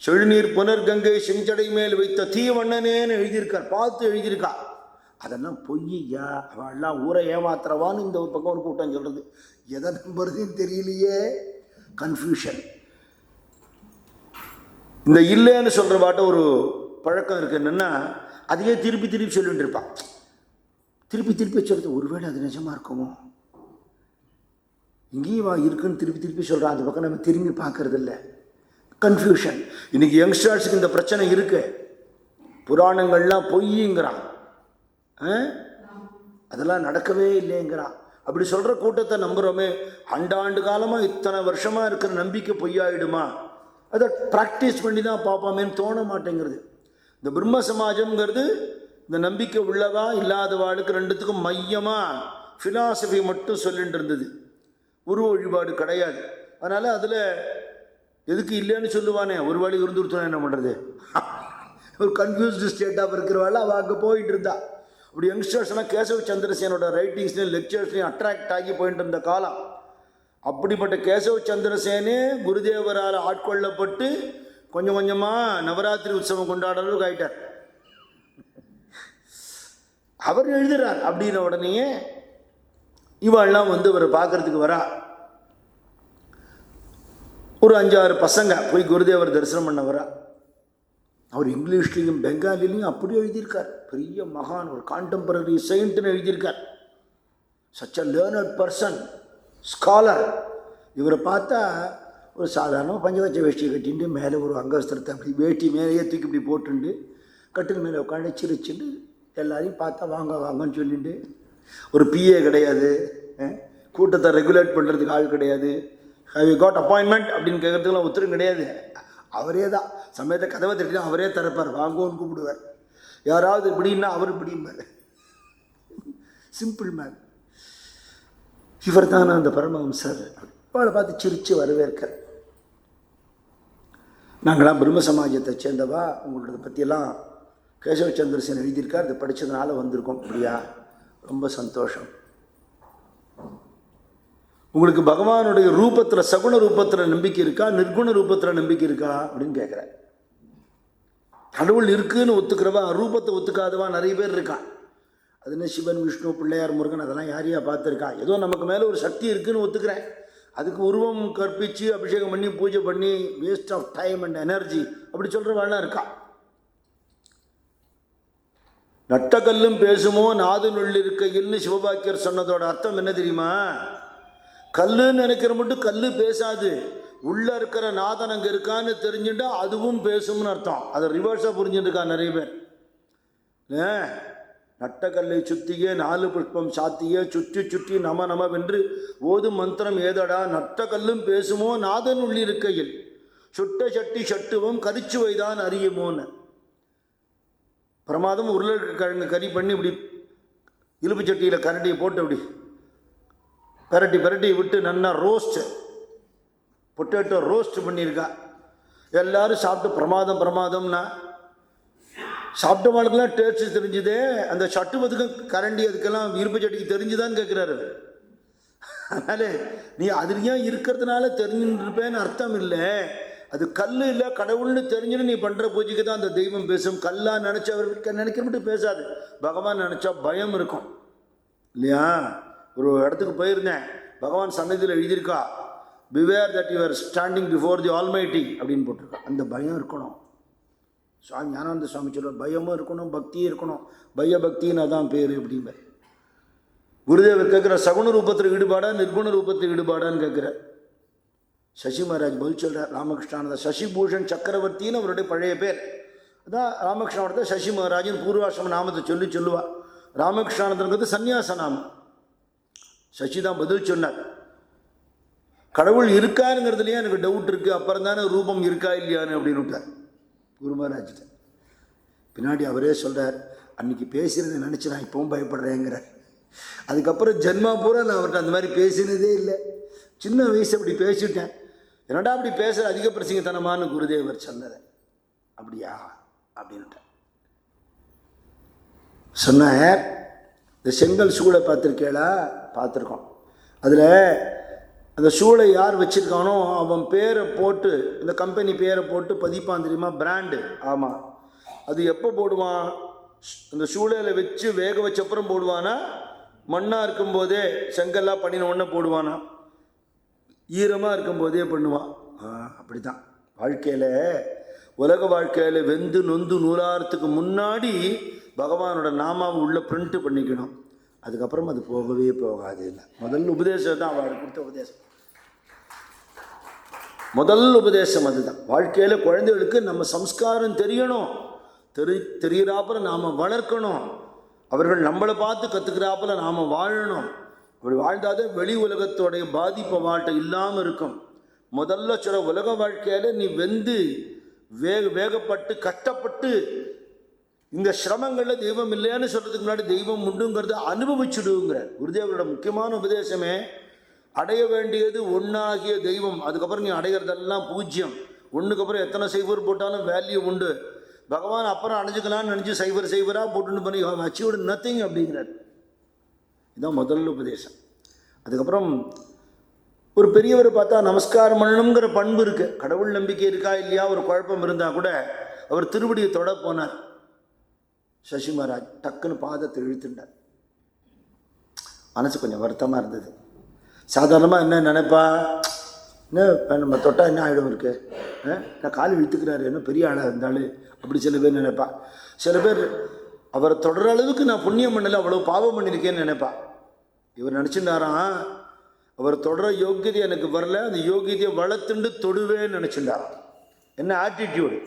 செழுநீர் புனர்கங்கை செஞ்சடை மேல் வைத்த தீவண்ணனேன்னு எழுதியிருக்கார், பார்த்து எழுதியிருக்கா. அதெல்லாம் பொய்யா, அவெல்லாம் ஊரை ஏமாத்துறவான்னு இந்த ஒரு பக்கம் ஒரு கூட்டம் சொல்றது. எதை நம்புறதுன்னு தெரியலையே, கன்ஃபியூஷன். இந்த இல்லைன்னு சொல்ற பாட்ட ஒரு பழக்கம் இருக்கு. என்னன்னா அதையே திருப்பி திருப்பி சொல்லிட்டு இருப்பான். திருப்பி திருப்பி சொல்றது, ஒருவேளை அது நிஜமா இருக்குமோ, இங்கேயும் இருக்குன்னு திருப்பி திருப்பி சொல்றான். அந்த பக்கம் நம்ம திரும்பி பார்க்கறது இல்லை, கன்ஃபியூஷன். இன்னைக்கு யங்ஸ்டர்ஸுக்கு இந்த பிரச்சனை இருக்கு. புராணங்கள்லாம் பொய்ங்கிறான், அதெல்லாம் நடக்கவே இல்லைங்கிறான். அப்படி சொல்ற கூட்டத்தை நம்புறோமே. ஆண்டாண்டு காலமா இத்தனை வருஷமா இருக்கிற நம்பிக்கை பொய்யாயிடுமா? அதை ப்ராக்டிஸ் பண்ணி தான் பார்ப்போமேன்னு தோண மாட்டேங்கிறது. இந்த பிரம்ம சமாஜம்ங்கிறது இந்த நம்பிக்கை உள்ளவா இல்லாதவாளுக்கு ரெண்டுத்துக்கும் மையமாக ஃபிலாசபி மட்டும் சொல்லிட்டு இருந்தது, உருவ வழிபாடு கிடையாது. அதனால் அதில் எதுக்கு இல்லைன்னு சொல்லுவானே, ஒரு வழி இருந்துருத்தோம் என்ன பண்ணுறது, ஒரு கன்ஃபியூஸ்டு ஸ்டேட்டாக இருக்கிறவாள் அவள் அங்கே போயிட்டு இருந்தா. அப்படி யங்ஸ்டர்ஸ்லாம் கேசவ சந்திரசேனோட ரைட்டிங்ஸ்லையும் லெக்சர்ஸ்லையும் அட்ராக்ட் ஆகி போயிட்டு இருந்த காலம். அப்படிப்பட்ட கேசவ சந்திரசேனே குருதேவரால் ஆட்கொள்ளப்பட்டு கொஞ்சம் கொஞ்சமாக நவராத்திரி உற்சவம் கொண்டாட அளவுக்கு ஆயிட்டார். அவர் எழுதுறார். அப்படின்ன உடனேயே இவாள்லாம் இவரை பார்க்கறதுக்கு வரா. ஒரு 5-6 பசங்க போய் குருதேவர் தரிசனம் பண்ண வரா. அவர் இங்கிலீஷ்லையும் பெங்காலிலையும் அப்படியே எழுதியிருக்கார். பெரிய மகான், ஒரு கான்டெம்பரரி செயின்ட்னு எழுதியிருக்கார். Such a learned person, scholar. இவரை பார்த்தா ஒரு சாதாரண பஞ்சவச்ச வேஷ்டியை கட்டிட்டு மேலே ஒரு அங்கவஸ்திரத்தை அப்படி வேட்டி மேலேயே தூக்கி இப்படி போட்டுண்டு கட்டில் மேலே உட்காந்து சிரிச்சுட்டு எல்லாரையும் பார்த்தா வாங்க வாங்கன்னு சொல்லிட்டு, ஒரு பிஏ கிடையாது, கூட்டத்தை ரெகுலேட் பண்ணுறதுக்கு ஆள் கிடையாது, ஹவ் யூ காட் அப்பாயின்மெண்ட் அப்படின்னு கேட்கறதுக்குலாம் உத்தரவு கிடையாது. அவரே தான் சமயத்தை கதவை தட்டினா அவரே திறப்பார், வாங்கோன்னு கூப்பிடுவார். யாராவது இப்படின்னா அவர் இப்படிம்பார். Simple man. இவர் தான் அந்த பரமஹம்சர். அவளை பார்த்து சிரித்து வரவேற்கிறார். நாங்களாம் பிரம்ம சமாஜத்தை சேர்ந்தவா, உங்களோட பற்றியெல்லாம் கேசவ சந்திரசேன் எழுதியிருக்கார், இதை படித்ததுனால வந்திருக்கோம். அப்படியா, ரொம்ப சந்தோஷம். உங்களுக்கு பகவானுடைய ரூபத்தில், சகுண ரூபத்தில் நம்பிக்கை இருக்கா, நிர்குண ரூபத்தில் நம்பிக்கை இருக்கா அப்படின்னு கேட்குறேன். கடவுள் இருக்குன்னு ஒத்துக்கிறவா, ரூபத்தை ஒத்துக்காதவா நிறைய பேர் இருக்கான். அதுன்னு சிவன், விஷ்ணு, பிள்ளையார், முருகன் அதெல்லாம் யாரையா பார்த்துருக்கான். ஏதோ நமக்கு மேலே ஒரு சக்தி இருக்குன்னு ஒத்துக்கிறேன். அதுக்கு உருவம் கற்பித்து அபிஷேகம் பண்ணி பூஜை பண்ணி waste of time and energy அப்படி சொல்கிறவாள்லாம் இருக்கா. நட்டக்கல்லும் பேசுமோ நாது நுள்ளிருக்கையில்னு சிவபாக்கியர் சொன்னதோட அர்த்தம் என்ன தெரியுமா? கல்லுன்னு நினைக்கிற மட்டும் கல்லு பேசாது, உள்ள இருக்கிற நாதன் அங்கே இருக்கான்னு தெரிஞ்சுட்டா அதுவும் பேசும்னு அர்த்தம். அதை ரிவர்ஸாக புரிஞ்சுட்டு இருக்கா நிறைய பேர். நட்டக்கல்லை சுத்தியே 4 புஷ்பம் சாத்தியே சுற்றி சுற்றி நம நமவென்று ஓதும் மந்திரம் ஏதடா, நட்டக்கல்லும் பேசுமோ நாதன் உள்ளிருக்கையில் சுட்ட சட்டி சட்டுவம் கரிச்சுவைதான் அறியுமோன்னு. பிரமாதம் உருளைக்கிழங்கு கறி பண்ணி இப்படி இலுப்பு சட்டியில் கரண்டியை போட்டு அப்படி பரட்டி பரட்டி விட்டு நல்லா ரோஸ்ட், பொட்டேட்டோ ரோஸ்ட் பண்ணியிருக்கா. எல்லாரும் சாப்பிட்டு பிரமாதம் பிரமாதம்னா சாப்பிட்டவாளுக்கெல்லாம் டேஸ்ட் தெரிஞ்சுதே, அந்த சட்டுவதுக்கும் கரண்டி அதுக்கெல்லாம் இருப்பு சட்டிக்கு தெரிஞ்சுதான்னு கேட்குறாரு. அதனால நீ அதுலேயும் இருக்கிறதுனால தெரிஞ்சுருப்பேன்னு அர்த்தம் இல்லை. அது கல் இல்லை கடவுள்னு தெரிஞ்சுன்னு நீ பண்ணுற பூஜைக்கு தான் அந்த தெய்வம் பேசும். கல்லாக நினச்சவருக்கு நினைக்கிற மட்டும் பேசாது. பகவான் நினச்சா பயம் இருக்கும் இல்லையா? ஒரு இடத்துக்கு போயிருந்தேன், பகவான் சன்னதியில் எழுதியிருக்கா, beware that you're standing before the almighty அப்படின்னு போட்டிருக்கா. அந்த பயம் இருக்கணும். சுவாமி ஞானானந்த சுவாமி சொல்லுவார், பயமும் இருக்கணும் பக்தியும் இருக்கணும். பயபக்தின்னு அதான் பேர் அப்படிம்பார். குருதேவர் கேட்குற, சகுண ரூபத்தில் ஈடுபாடா நிர்குண ரூபத்தில் ஈடுபாடான்னு கேட்குற. சசி மகாராஜ் பதில் சொல்கிறார், ராமகிருஷ்ணானந்த சசிபூஷன் சக்கரவர்த்தின்னு அவருடைய பழைய பேர். அதான் ராமகிருஷ்ணானந்த சசி மகாராஜன் பூர்வாசிரம நாமத்தை சொல்லுவாள். ராமகிருஷ்ணானந்தங்கிறது சன்னியாச நாமம். சசி தான் பதில் சொன்னார். கடவுள் இருக்காருங்கிறதுலையே எனக்கு டவுட் இருக்குது, அப்புறம் தானே ரூபம் இருக்கா இல்லையான்னு அப்படின்னு விட்டார் குரு மகாராஜ்கிட்ட. பின்னாடி அவரே சொல்கிறார், அன்றைக்கி பேசுகிறத நினச்சி நான் இப்பவும் பயப்படுறேங்கிறார். அதுக்கப்புறம் ஜென்மா பூரா நான் அவர்கிட்ட அந்த மாதிரி பேசினதே இல்லை. சின்ன வயசு அப்படி பேசிவிட்டேன், என்னடா அப்படி பேசுகிற அதிக பிரசங்கத்தனமானு குருதேவர் சொன்னதை. அப்படியா அப்படின்ட்டார். சொன்னார், இந்த செங்கல் சூளை பார்த்துருக்கேளா? பார்த்துருக்கோம். அதில் அந்த ஷூலை யார் வச்சுருக்கானோ அவன் பேரை போட்டு, இந்த கம்பெனி பேரை போட்டு பதிப்பான் தெரியுமா, பிராண்டு. ஆமாம், அது எப்போ போடுவான்? அந்த ஷூலையில் வச்சு வேக வச்சப்புறம் போடுவானா, மண்ணாக இருக்கும்போதே செங்கல்லாம் பண்ணின உடனே போடுவானா, ஈரமாக இருக்கும்போதே பண்ணுவான். அப்படி தான் வாழ்க்கையில், உலக வாழ்க்கையில் வெந்து நொந்து நூறாரத்துக்கு முன்னாடி பகவானோட நாமாவை உள்ள பிரிண்ட் பண்ணிக்கணும். அதுக்கப்புறம் அது போகவே போகாது. இல்லை, முதல் உபதேசம் தான் அவளுக்கு கொடுத்த உபதேசம். முதல் உபதேசம் அதுதான். வாழ்க்கையில் குழந்தைகளுக்கு நம்ம சம்ஸ்காரம் தெரியணும், தெரிகிறாப்புல நாம் வளர்க்கணும். அவர்கள் நம்மளை பார்த்து கற்றுக்கிறாப்புல நாம் வாழணும். அப்படி வாழ்ந்தாதே வெளி உலகத்தோடைய பாதிப்பு வாழ்க்கை இல்லாமல் இருக்கும். முதல்ல சொல்ல, உலக வாழ்க்கையில் நீ வெந்து வேகப்பட்டு கஷ்டப்பட்டு இந்த சிரமங்களில் தெய்வம் இல்லைன்னு சொல்கிறதுக்கு முன்னாடி தெய்வம் உண்டுங்கிறத அனுபவிச்சுடுங்கிற குருதேவரோட முக்கியமான உபதேசமே. அடைய வேண்டியது ஒன்றாகிய தெய்வம், அதுக்கப்புறம் நீ அடைகிறதெல்லாம் பூஜ்யம். ஒன்றுக்கு அப்புறம் எத்தனை சைவர் போட்டாலும் வேல்யூ உண்டு. பகவான் அப்புறம் அடைஞ்சிக்கலான்னு நினச்சி சைவராக போட்டுன்னு பண்ணி அச்சீவ் நத்திங் அப்படிங்கிறார். இதுதான் முதல் உபதேசம். அதுக்கப்புறம் ஒரு பெரியவர் பார்த்தா நமஸ்காரம் பண்ணணுங்கிற பண்பு இருக்கு. கடவுள் நம்பிக்கை இருக்கா இல்லையா ஒரு குழப்பம் இருந்தால் கூட அவர் திருவடியை தொட போனார். சசி மகாராஜ் டக்குன்னு பாதத்தை இழுத்துட்டார். மனசு கொஞ்சம் வருத்தமாக இருந்தது. சாதாரணமாக என்ன நினைப்பா, என்ன நம்ம தொட்டா என்ன ஆகிடும் இருக்கு, நான் கால் இழுத்துக்கிறாரு, என்ன பெரிய ஆளாக இருந்தாலும் அப்படி சில பேர் நினைப்பா. சில பேர் அவரை தொடர அளவுக்கு நான் புண்ணியம் பண்ணலை, அவ்வளோ பாவம் பண்ணியிருக்கேன்னு நினைப்பா. இவர் நினச்சிருந்தாராம், அவர் தொடர யோகியதை எனக்கு வரல, அந்த யோகியதையை வளர்த்துண்டு தொடுவேன்னு நினச்சிருந்தாராம். என்ன ஆட்டிடியூடு!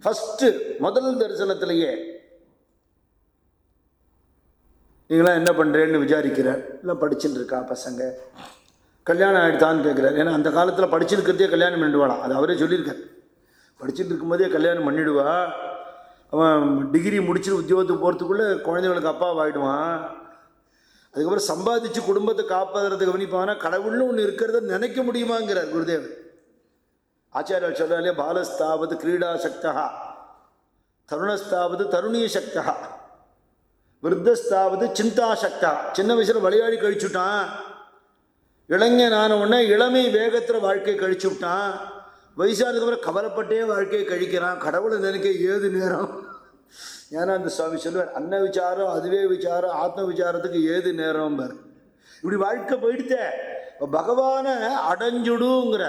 ஃபஸ்ட்டு முதல் தரிசனத்திலேயே நீங்களாம் என்ன பண்ணுறேன்னு விசாரிக்கிறார். இல்லை படிச்சுட்டு இருக்கா பசங்க, கல்யாணம் ஆகிடுதான்னு கேட்குறாரு. ஏன்னா அந்த காலத்தில் படிச்சுருக்கிறதே கல்யாணம் பண்ணிடுவாளாம், அது அவரே சொல்லியிருக்கார். படிச்சுட்டு இருக்கும்போதே கல்யாணம் பண்ணிவிடுவா. அவன் டிகிரி முடிச்சுட்டு உத்தியோகத்துக்கு போகிறதுக்குள்ளே குழந்தைங்களுக்கு அப்பாவாகிடுவான். அதுக்கப்புறம் சம்பாதிச்சு குடும்பத்தை காப்பாற்றுறதை கவனிப்பானா, கடவுள்னு ஒன்று இருக்கிறத நினைக்க முடியுமாங்கிறார் குருதேவர். ஆச்சாரியால் சொல்கிறாலே, பாலஸ்தாவது கிரீடா சக்தா, தருணஸ்தாவது தருணீய சக்தா, விருத்தஸ்தாவது சிந்தா சக்தா. சின்ன வயசில் விளையாடி கழிச்சுட்டான், இளைஞனான உடனே இளமை வேகத்தில் வாழ்க்கை கழிச்சு விட்டான். வயசானதுக்கப்புறம் கவலைப்பட்டே வாழ்க்கையை கழிக்கிறான். கடவுளை நினைக்க ஏது நேரம்? ஞானானந்த சுவாமி சொல்லுவார், அன்ன விசாரம் அதுவே விசாரம், ஆத்ம விசாரத்துக்கு ஏது நேரம் பார். இப்படி வாழ்க்கை போயிடுத்தே, பகவானை அடைஞ்சுடுங்கிற.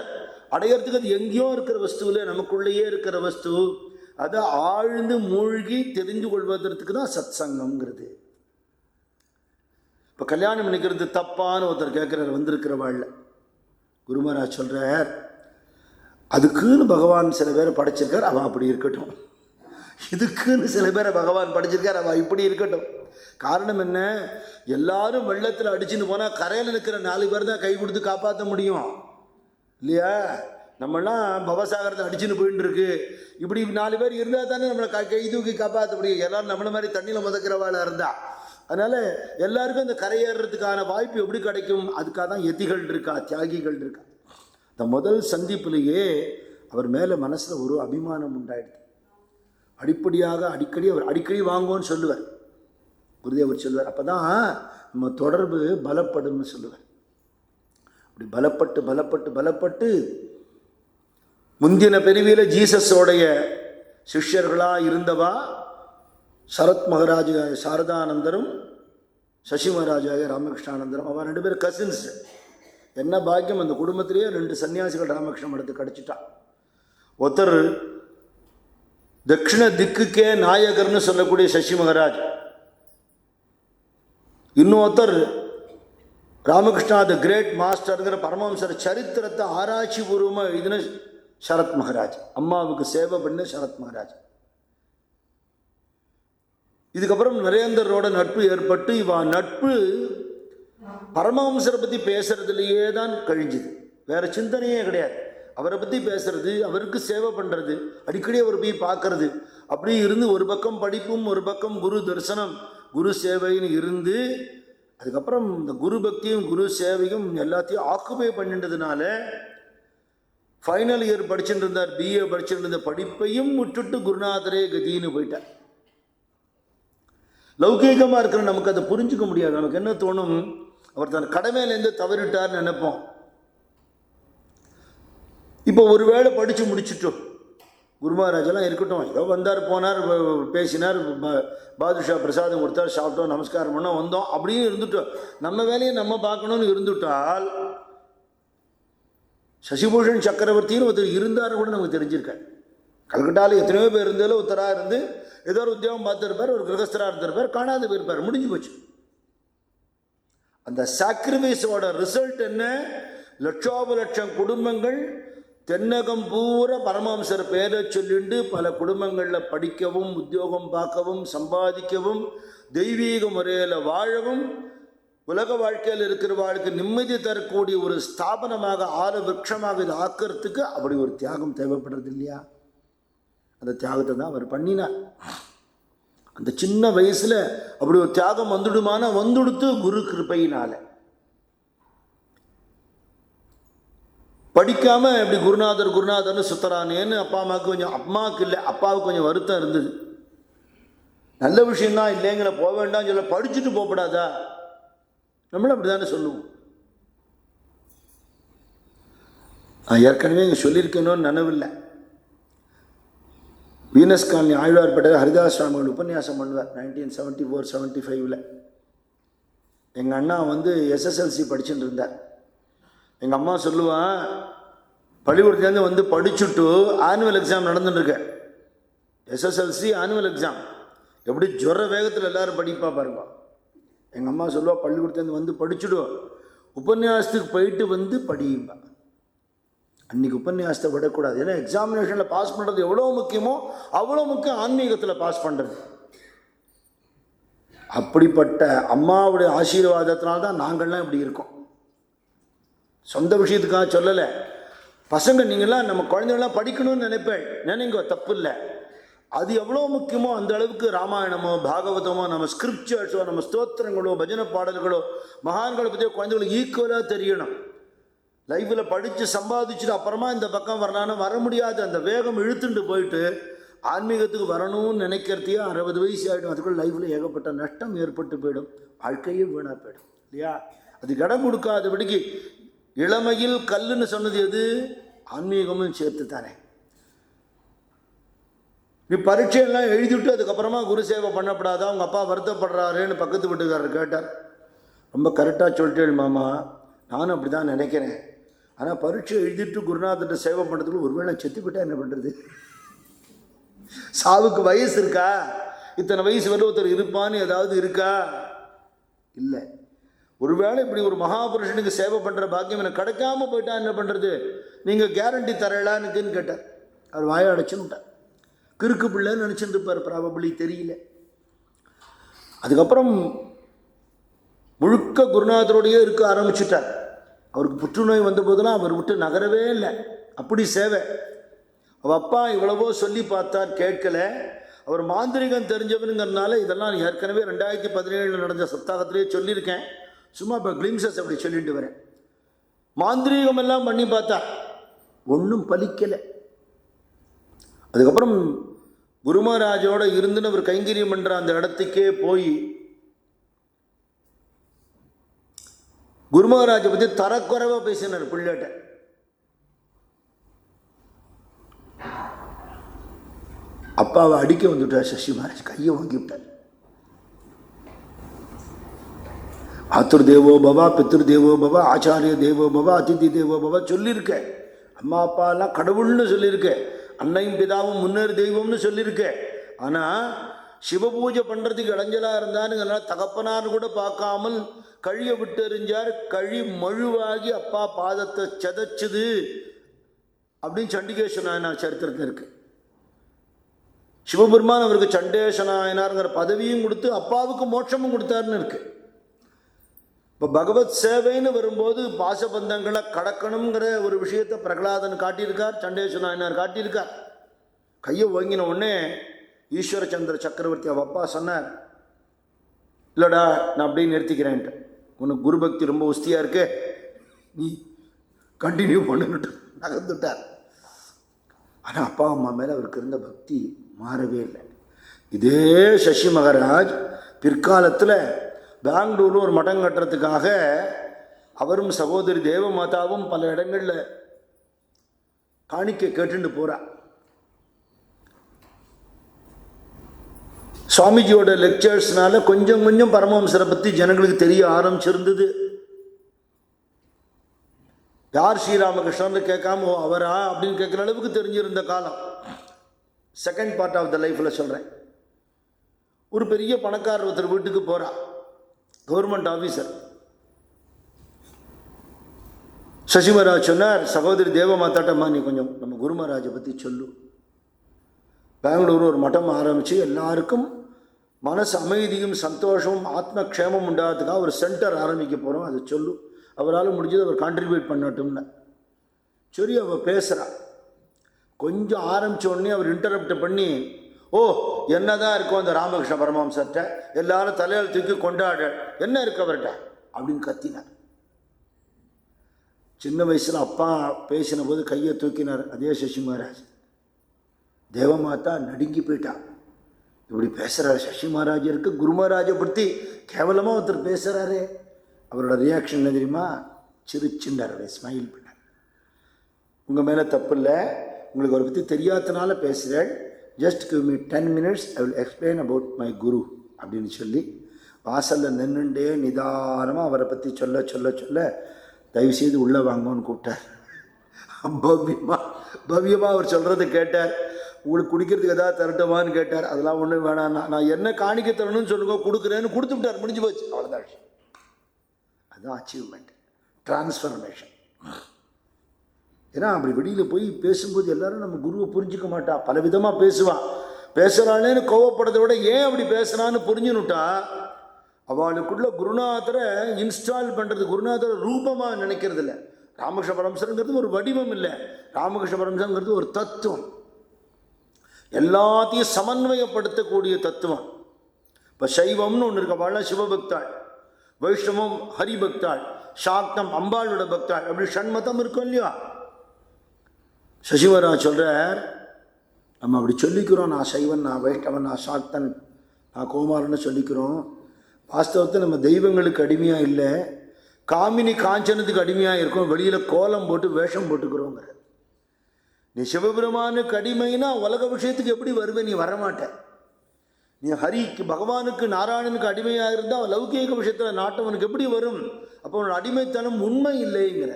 அடையிறதுக்கு அது எங்கேயோ இருக்கிற வஸ்துவில் நமக்குள்ளேயே இருக்கிற வஸ்து. அதை ஆழ்ந்து மூழ்கி தெரிந்து கொள்வதற்கு தான் சத் சங்கம்ங்கிறது. இப்போ கல்யாணம் பண்ணிக்கிறது தப்பான்னு ஒருத்தர் கேட்குறாரு வந்திருக்கிற வாழ்ல. குருமராஜ் சொல்கிறார், அதுக்குன்னு பகவான் சில பேரை படைச்சிருக்கார், அவன் அப்படி இருக்கட்டும். இதுக்குன்னு சில பேரை பகவான் படிச்சிருக்கார், அவள் இப்படி இருக்கட்டும். காரணம் என்ன? எல்லாரும் வெள்ளத்தில் அடிச்சுன்னு போனால் கரையில் இருக்கிற 4 பேர் தான் கை கொடுத்து காப்பாற்ற முடியும் இல்லையா? நம்மளாம் பவசாகரத்தை அடிச்சுன்னு போயின்னு இருக்கு. இப்படி 4 பேர் இருந்தால் தானே நம்மளை கை தூக்கி காப்பாற்ற முடியும். எல்லாரும் நம்மளை மாதிரி தண்ணியில் முதக்கிறவாளாக இருந்தா. அதனால் எல்லாருக்கும் அந்த கரையேறதுக்கான வாய்ப்பு எப்படி கிடைக்கும்? அதுக்காக தான் யதிகள் இருக்கா, தியாகிகள் இருக்கா. இந்த முதல் சந்திப்பிலேயே அவர் மேலே மனசில் ஒரு அபிமானம் உண்டாயிடுது. அடிப்படையாக அவர் அடிக்கடி வாங்குவோன்னு சொல்லுவார் குருதேவர் சொல்லுவார். அப்போ தான் நம்ம தொடர்பு பலப்படும்னு சொல்லுவார். அப்படி பலப்பட்டு பலப்பட்டு பலப்பட்டு முந்தின பிரிவில் ஜீசஸோடைய சிஷ்யர்களாக இருந்தவா சரத் மகாராஜ சாரதானந்தரும் சசி மகாராஜாய ராமகிருஷ்ணானந்தரும். அவன் 2 பேரும் கசின்ஸ். என்ன பாக்கியம், அந்த குடும்பத்திலேயே 2 சன்னியாசிகள் ராமகிருஷ்ண மடத்தை கிடச்சிட்டான். ஒருத்தர் தட்சிண திக்குக்கே நாயகர்னு சொல்லக்கூடிய சசி மகாராஜ், இன்னொருத்தர் ராமகிருஷ்ணா த கிரேட் மாஸ்டருங்கிற பரமஹம்சர் சரித்திரத்தை ஆராய்ச்சி பூர்வமாக எழுதின சரத் மகாராஜ், அம்மாவுக்கு சேவை பண்ண சரத் மகாராஜ். இதுக்கப்புறம் நரேந்தரோட நட்பு ஏற்பட்டு இவா நட்பு பரமஹம்சரை பற்றி பேசுறதுலேயே தான் கழிஞ்சுது. வேற சிந்தனையே கிடையாது. அவரை பற்றி பேசுறது, அவருக்கு சேவை பண்ணுறது, அடிக்கடி அவர் போய் பார்க்கறது, அப்படி இருந்து ஒரு பக்கம் படிப்பும் ஒரு பக்கம் குரு தரிசனம் குரு சேவைன்னு இருந்து, அதுக்கப்புறம் இந்த குரு பக்தியும் குரு சேவையும் எல்லாத்தையும் ஆக்குபை பண்ணிட்டதுனால ஃபைனல் இயர் படிச்சுட்டு இருந்தார், பிஏ படிச்சுட்டு இருந்த படிப்பையும் விட்டுட்டு குருநாதரே கதின்னு போயிட்டார். லௌகீகமாக இருக்கிற நமக்கு அதை புரிஞ்சுக்க முடியாது. நமக்கு என்ன தோணும், அவர் தன் கடமையிலேருந்து தவறிட்டார்னு நினைப்போம். இப்போ ஒரு வேளை படித்து முடிச்சுட்டோம், குரு மகாராஜெல்லாம் இருக்கட்டும், ஏதோ வந்தார் போனார் பேசினார், பாதுஷா பிரசாதம் கொடுத்தார், சாப்பிட்டோம், நமஸ்காரம் பண்ணோம், வந்தோம் அப்படின்னு இருந்துட்டோம். நம்ம வேலையை நம்ம பார்க்கணும்னு இருந்துட்டால் சசிபூஷன் சக்கரவர்த்தின்னு ஒருத்தர் இருந்தார் கூட நமக்கு தெரிஞ்சிருக்காரு. கல்கட்டாவில் எத்தனையோ பேர் இருந்தாலும் ஒருத்தராக இருந்து ஏதோ ஒரு உத்தியோகம் பார்த்துருப்பார், ஒரு கிரகஸ்தராக இருந்திருப்பார், காணாத போயிருப்பார், முடிஞ்சு போச்சு. அந்த சாக்ரிஃபைஸோட ரிசல்ட் என்ன? லட்சோப லட்சம் குடும்பங்கள் தென்னகம் பூரா பரமஹம்சர் பேரை சொல்லிண்டு பல குடும்பங்களில் படிக்கவும், உத்தியோகம் பார்க்கவும், சம்பாதிக்கவும், தெய்வீக முறையில் வாழவும், உலக வாழ்க்கையில் இருக்கிறவாளுக்கு நிம்மதி தரக்கூடிய ஒரு ஸ்தாபனமாக, ஆல விருட்சமாக இது ஆக்கிறதுக்கு அப்படி ஒரு தியாகம் தேவைப்படுறது இல்லையா? அந்த தியாகத்தை தான் அவர் பண்ணினார். அந்த சின்ன வயசுல அப்படி ஒரு தியாகம் வந்துடுமான வந்துடுத்து குரு கிருபையினால. படிக்காம இப்படி குருநாதர் குருநாதர்னு சுத்தரானேன்னு அப்பா அம்மாவுக்கு கொஞ்சம், அம்மாவுக்கு இல்லை அப்பாவுக்கு கொஞ்சம் வருத்தம் இருந்தது. நல்ல விஷயம்தான், இல்லைங்கிற போக வேண்டாம் சொல்ல, படிச்சுட்டு போகப்படாதா? நம்மளும் அப்படி தானே சொல்லுவோம். ஏற்கனவே இங்கே சொல்லியிருக்கணும்னு நினைவில்லை. வீனஸ் காலனி ஆழ்வார்பேட்டை ஹரிதாஸ் சுவாமிகள் உபன்யாசம் பண்ணுவார் 1974-75. எங்கள் அண்ணா வந்து எஸ்எஸ்எல்சி படிச்சுட்டு இருந்தார். எங்கள் அம்மா சொல்லுவான், பள்ளிக்கூடத்துலேருந்து வந்து படிச்சுட்டு ஆனுவல் எக்ஸாம் நடந்துட்டுருக்க, எஸ்எஸ்எல்சி ஆனுவல் எக்ஸாம் எப்படி ஜொர வேகத்தில் எல்லோரும் படிப்பா பாருப்பா. எங்கள் அம்மா சொல்லுவா, பள்ளிக்கூடத்துலேருந்து வந்து படிச்சுடுவோம், உபன்யாசத்துக்கு போயிட்டு வந்து படியும்பா. அன்றைக்கி உபன்யாசத்தை விடக்கூடாது. ஏன்னா எக்ஸாமினேஷனில் பாஸ் பண்ணுறது எவ்வளோ முக்கியமோ அவ்வளோ முக்கியம் ஆன்மீகத்தில் பாஸ் பண்ணுறது. அப்படிப்பட்ட அம்மாவுடைய ஆசீர்வாதத்தினால்தான் நாங்கள்லாம் இப்படி இருக்கோம். சொந்த விஷயத்துக்காக சொல்லலை. பசங்க நீங்கள்லாம் நம்ம குழந்தைங்களாம் படிக்கணும்னு நினைங்க, தப்பு இல்லை. அது எவ்வளோ முக்கியமோ அந்த அளவுக்கு ராமாயணமோ பாகவதமோ நம்ம ஸ்கிரிப்சர்ஸோ நம்ம ஸ்தோத்திரங்களோ பஜனை பாடல்களோ மகான்களை பற்றியோ குழந்தைங்களுக்கு ஈக்குவலாக தெரியணும். லைஃப்பில் படித்து சம்பாதிச்சுட்டு அப்புறமா இந்த பக்கம் வரலான்னு வர முடியாது. அந்த வேகம் இழுத்துட்டு போயிட்டு ஆன்மீகத்துக்கு வரணும்னு நினைக்கிறதையே 60 வயசு ஆகிடும். அதுக்குள்ள லைஃப்பில் ஏகப்பட்ட நஷ்டம் ஏற்பட்டு போயிடும், வாழ்க்கையே வீணாக போயிடும் இல்லையா? அதுக்கு இடம் கொடுக்காதபடிக்கு இளமையில் கல்லுன்னு சொன்னது எது? ஆன்மீகமும் சேர்த்து தானே. நீ பரீட்சையெல்லாம் எழுதிவிட்டு அதுக்கப்புறமா குரு சேவை பண்ணப்படாதா, அவங்க அப்பா வருத்தப்படுறாருன்னு பக்கத்து வீட்டுக்காரர் கேட்டார். ரொம்ப கரெக்டாக சொல்லிட்டேன் மாமா, நானும் அப்படி தான் நினைக்கிறேன். ஆனால் பரீட்சை எழுதிட்டு குருநாதர்கிட்ட சேவை பண்ணுறதுக்குள்ள ஒருவேளை செத்து போயிட்டா என்ன பண்ணுறது? சாவுக்கு வயசு இருக்கா? இத்தனை வயசு வரை ஒருத்தர் இருப்பான்னு ஏதாவது இருக்கா? இல்லை. ஒருவேளை இப்படி ஒரு மகாபுருஷனுக்கு சேவை பண்ணுற பாக்கியம் எனக்கு கிடைக்காம போயிட்டா என்ன பண்ணுறது? நீங்கள் கேரண்டி தரலான்னுக்குன்னு கேட்டார். அவர் வாயை அடைச்சுன்னுட்டார். கிறுக்கு பிள்ளைன்னு நினச்சிட்டு இருப்பார், ப்ராபபிளி தெரியல. அதுக்கப்புறம் முழுக்க குருநாதரோடையே இருக்க ஆரம்பிச்சுட்டார். அவருக்கு புற்றுநோய் வந்த போதெல்லாம் அவர் விட்டு நகரவே இல்லை, அப்படி சேவை. அவள் அப்பா இவ்வளவோ சொல்லி பார்த்தார், கேட்கல. அவர் மாந்திரிகம் தெரிஞ்சவனுங்கிறதுனால இதெல்லாம் ஏற்கனவே 2017 நடந்த சப்தாகத்திலே சொல்லியிருக்கேன். சும்மா இப்போ கிளிம்சஸ் அப்படி சொல்லிட்டு வரேன். மாந்திரீகம் எல்லாம் பண்ணி பார்த்தா ஒன்றும் பலிக்கலை. அதுக்கப்புறம் குருமராஜோட இருந்துன்னு அவர் கைங்கரியம் பண்ணுற அந்த இடத்துக்கே போய் குருமராஜை பற்றி தரக்குறைவாக பேசினார் பிள்ளைகிட்ட. அப்பாவை அடிக்க வந்துட்டார் சசி மகாராஜ், கையை வாங்கி விட்டார். ஆத்துர் தேவோ பவா, பித்ரு தேவோ பவா, ஆச்சாரிய தேவோ பவா, அதிதி தேவோ பவா சொல்லியிருக்க. அம்மா அப்பாலாம் கடவுள்னு சொல்லியிருக்க, அன்னையும் பிதாவும் முன்னேறு தெய்வம்னு சொல்லியிருக்க. ஆனால் சிவபூஜை பண்ணுறதுக்கு இடைஞ்சலாக இருந்தானுங்கனால தகப்பனான்னு கூட பார்க்காமல் கழியை விட்டு எறிஞ்சார். கழி மழுவாகி அப்பா பாதத்தை செதைச்சுது அப்படின்னு சண்டிகேஸ்வர நாயனார் சரித்திரத்தில் இருக்கு. சிவபெருமான் அவருக்கு சண்டேஸ்வர நாயனார்ங்கிற பதவியும் கொடுத்து அப்பாவுக்கு மோட்சமும் கொடுத்தாருன்னு இருக்கு. இப்போ பகவத் சேவைன்னு வரும்போது பாசபந்தங்களை கடக்கணுங்கிற ஒரு விஷயத்தை பிரகலாதன் காட்டியிருக்கார், சண்டேஸ்வர நாயனார் காட்டியிருக்கார். கையை வாங்கின உடனே ஈஸ்வரச்சந்திர சக்கரவர்த்தி அவ அப்பா சொன்னார், இல்லைடா நான் அப்படியே நிறுத்திக்கிறேன்ட்டு, உனக்கு குரு பக்தி ரொம்ப உஸ்தியாக இருக்கு, நீ கண்டினியூ பண்ணுன்னுட்டு நகர்ந்துட்டார். ஆனால் அப்பா அம்மா மேலே அவருக்கு இருந்த பக்தி மாறவே இல்லை. இதே சசி மகாராஜ் பிற்காலத்தில் பெங்களூரில் ஒரு மடம் கட்டுறதுக்காக அவரும் சகோதரி தேவமாதாவும் பல இடங்களில் காணிக்கை கேட்டுட்டு போறா. சுவாமிஜியோட லெக்சர்ஸ்னால கொஞ்சம் கொஞ்சம் பரமஹம்சரை பற்றி ஜனங்களுக்கு தெரிய ஆரம்பிச்சிருந்தது. யார் ஸ்ரீராமகிருஷ்ணன் கேட்காம ஓ அவரா அப்படின்னு கேட்குற அளவுக்கு தெரிஞ்சிருந்த காலம். செகண்ட் பார்ட் ஆஃப் த லைஃப்பில் சொல்கிறேன். ஒரு பெரிய பணக்காரர் ஒருத்தர் வீட்டுக்கு போகிறா, கவர்மெண்ட் ஆஃபீஸர். சசி மகாராஜ் சொன்னார், சகோதரி தேவமாதாட்டம்மா நீ கொஞ்சம் நம்ம குரு மகாராஜை பற்றி சொல்லு. பெங்களூர் ஒரு மட்டம் ஆரம்பித்து எல்லாருக்கும் மனசு அமைதியும் சந்தோஷமும் ஆத்மக்ஷேமம் உண்டாகிறதுக்காக ஒரு சென்டர் ஆரம்பிக்க போகிறோம், அதை சொல்லு. அவரால் முடிஞ்சது அவர் கான்ட்ரிபியூட் பண்ணட்டும்னு. சரி அவள் பேசுகிறா. கொஞ்சம் ஆரம்பித்த உடனே அவர் இன்டரப்ட் பண்ணி, ஓ என்னதான் இருக்கும் அந்த ராமகிருஷ்ண பரமஹம்சர்கிட்ட, எல்லாரும் தலையால் தூக்கி கொண்டாட என்ன இருக்கு அவர்கிட்ட அப்படின்னு கத்தினார். சின்ன வயசில் அப்பா பேசின போது கையை தூக்கினார் அதே சசி மகாராஜ். தேவமாதா நடுங்கி போயிட்டா. இப்படி பேசுகிறார் சசி மகாராஜருக்கு குரு மகாராஜை பற்றி கேவலமாக ஒருத்தர் பேசுகிறாரு. அவரோட ரியாக்ஷன் என்ன தெரியுமா? சிரிச்சுண்டார், ஸ்மைல் பண்ணார். உங்கள் மேலே தப்பு இல்லை, உங்களுக்கு அவரை பற்றி தெரியாதனால பேசுகிறேன், just give me 10 minutes, I will explain about my guru அப்படின்னு சொல்லி வாசலில் நின்றுண்டே நிதானமாக அவரை பற்றி சொல்ல சொல்ல சொல்ல தயவுசெய்து உள்ளே வாங்கன்னு கூப்பிட்டார். பவ்யமாக அவர் சொல்கிறத கேட்டார். உங்களுக்கு குடிக்கிறதுக்கு எதாவது தரட்டுமான்னு கேட்டார். அதெல்லாம் ஒன்றும் வேணாம், நான் என்ன காணிக்க தரணும்னு சொல்லுங்க கொடுக்குறேன்னு கொடுத்து விட்டார். முடிஞ்சு போச்சு, அவ்வளோதான் விஷயம். அதுதான் அச்சீவ்மெண்ட், டிரான்ஸ்ஃபர்மேஷன். ஏன்னா அப்படி வெளியில் போய் பேசும்போது எல்லாரும் நம்ம குருவை புரிஞ்சிக்க மாட்டா, பல விதமாக பேசுவான். பேசுகிறாளேன்னு கோவப்படுறதை விட ஏன் அப்படி பேசுகிறான்னு புரிஞ்சுனுட்டா அவளுக்குள்ள குருநாதரை இன்ஸ்டால் பண்ணுறது. குருநாதரை ரூபமாக நினைக்கிறது இல்லை. ராமகிருஷ்ண பரமஹம்சருங்கிறது ஒரு வடிவம் இல்லை, ராமகிருஷ்ண பரமஹம்சருங்கிறது ஒரு தத்துவம், எல்லாத்தையும் சமன்வயப்படுத்தக்கூடிய தத்துவம். இப்போ சைவம்னு ஒன்று இருக்க, அவள் சிவபக்தாள், வைஷ்ணவம் ஹரிபக்தாள், சாக்தம் அம்பாளோட பக்தாள், அப்படி ஷண்மதம் இருக்கும் இல்லையா. சசிவராஜ் சொல்கிறார், நம்ம அப்படி சொல்லிக்கிறோம், நான் சைவன், நான் வைஷ்ணவன், நான் சாக்தன், நான் கோமாரன்னு சொல்லிக்கிறோம். வாஸ்தவத்தை நம்ம தெய்வங்களுக்கு அடிமையாக இல்லை, காமினி காஞ்சனத்துக்கு அடிமையாக இருக்கும். வெளியில் கோலம் போட்டு வேஷம் போட்டுக்கிறோங்கிற. நீ சிவபெருமானுக்கு அடிமைனா உலக விஷயத்துக்கு எப்படி வருவே? நீ வரமாட்ட. நீ ஹரிக்கு பகவானுக்கு நாராயணனுக்கு அடிமையாக இருந்தால் லௌகீக விஷயத்தில் நாட்டவனுக்கு எப்படி வரும்? அப்போ உன்னோட அடிமைத்தனம் உண்மை இல்லைங்கிற.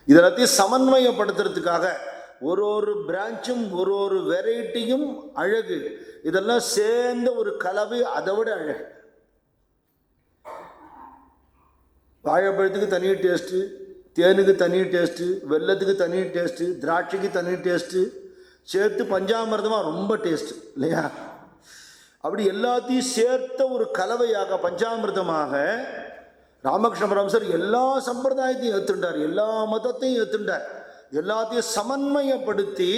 இதெல்லாத்தையும் சமன்வயப்படுத்துறதுக்காக ஒரு ஒரு பிரான்ச்சும் ஒரு ஒரு வெரைட்டியும் அழகு, இதெல்லாம் சேர்ந்த ஒரு கலவை, அதை விட அழகு. வாழைப்பழத்துக்கு தனி டேஸ்ட்டு, தேனுக்கு தனி டேஸ்ட்டு, வெல்லத்துக்கு தனி டேஸ்ட்டு, திராட்சைக்கு தனி டேஸ்ட்டு, சேர்த்து பஞ்சாமிர்தமாக ரொம்ப டேஸ்ட்டு இல்லையா? அப்படி எல்லாத்தையும் சேர்த்த ஒரு கலவையாக பஞ்சாமிர்தமாக ராமகிருஷ்ண பரமஹம்சர் எல்லா சம்பிரதாயத்தையும் ஏற்றுண்டார், எல்லா மதத்தையும் ஏற்றுண்டார். எல்லாத்தையும் சமன்வயப்படுத்தி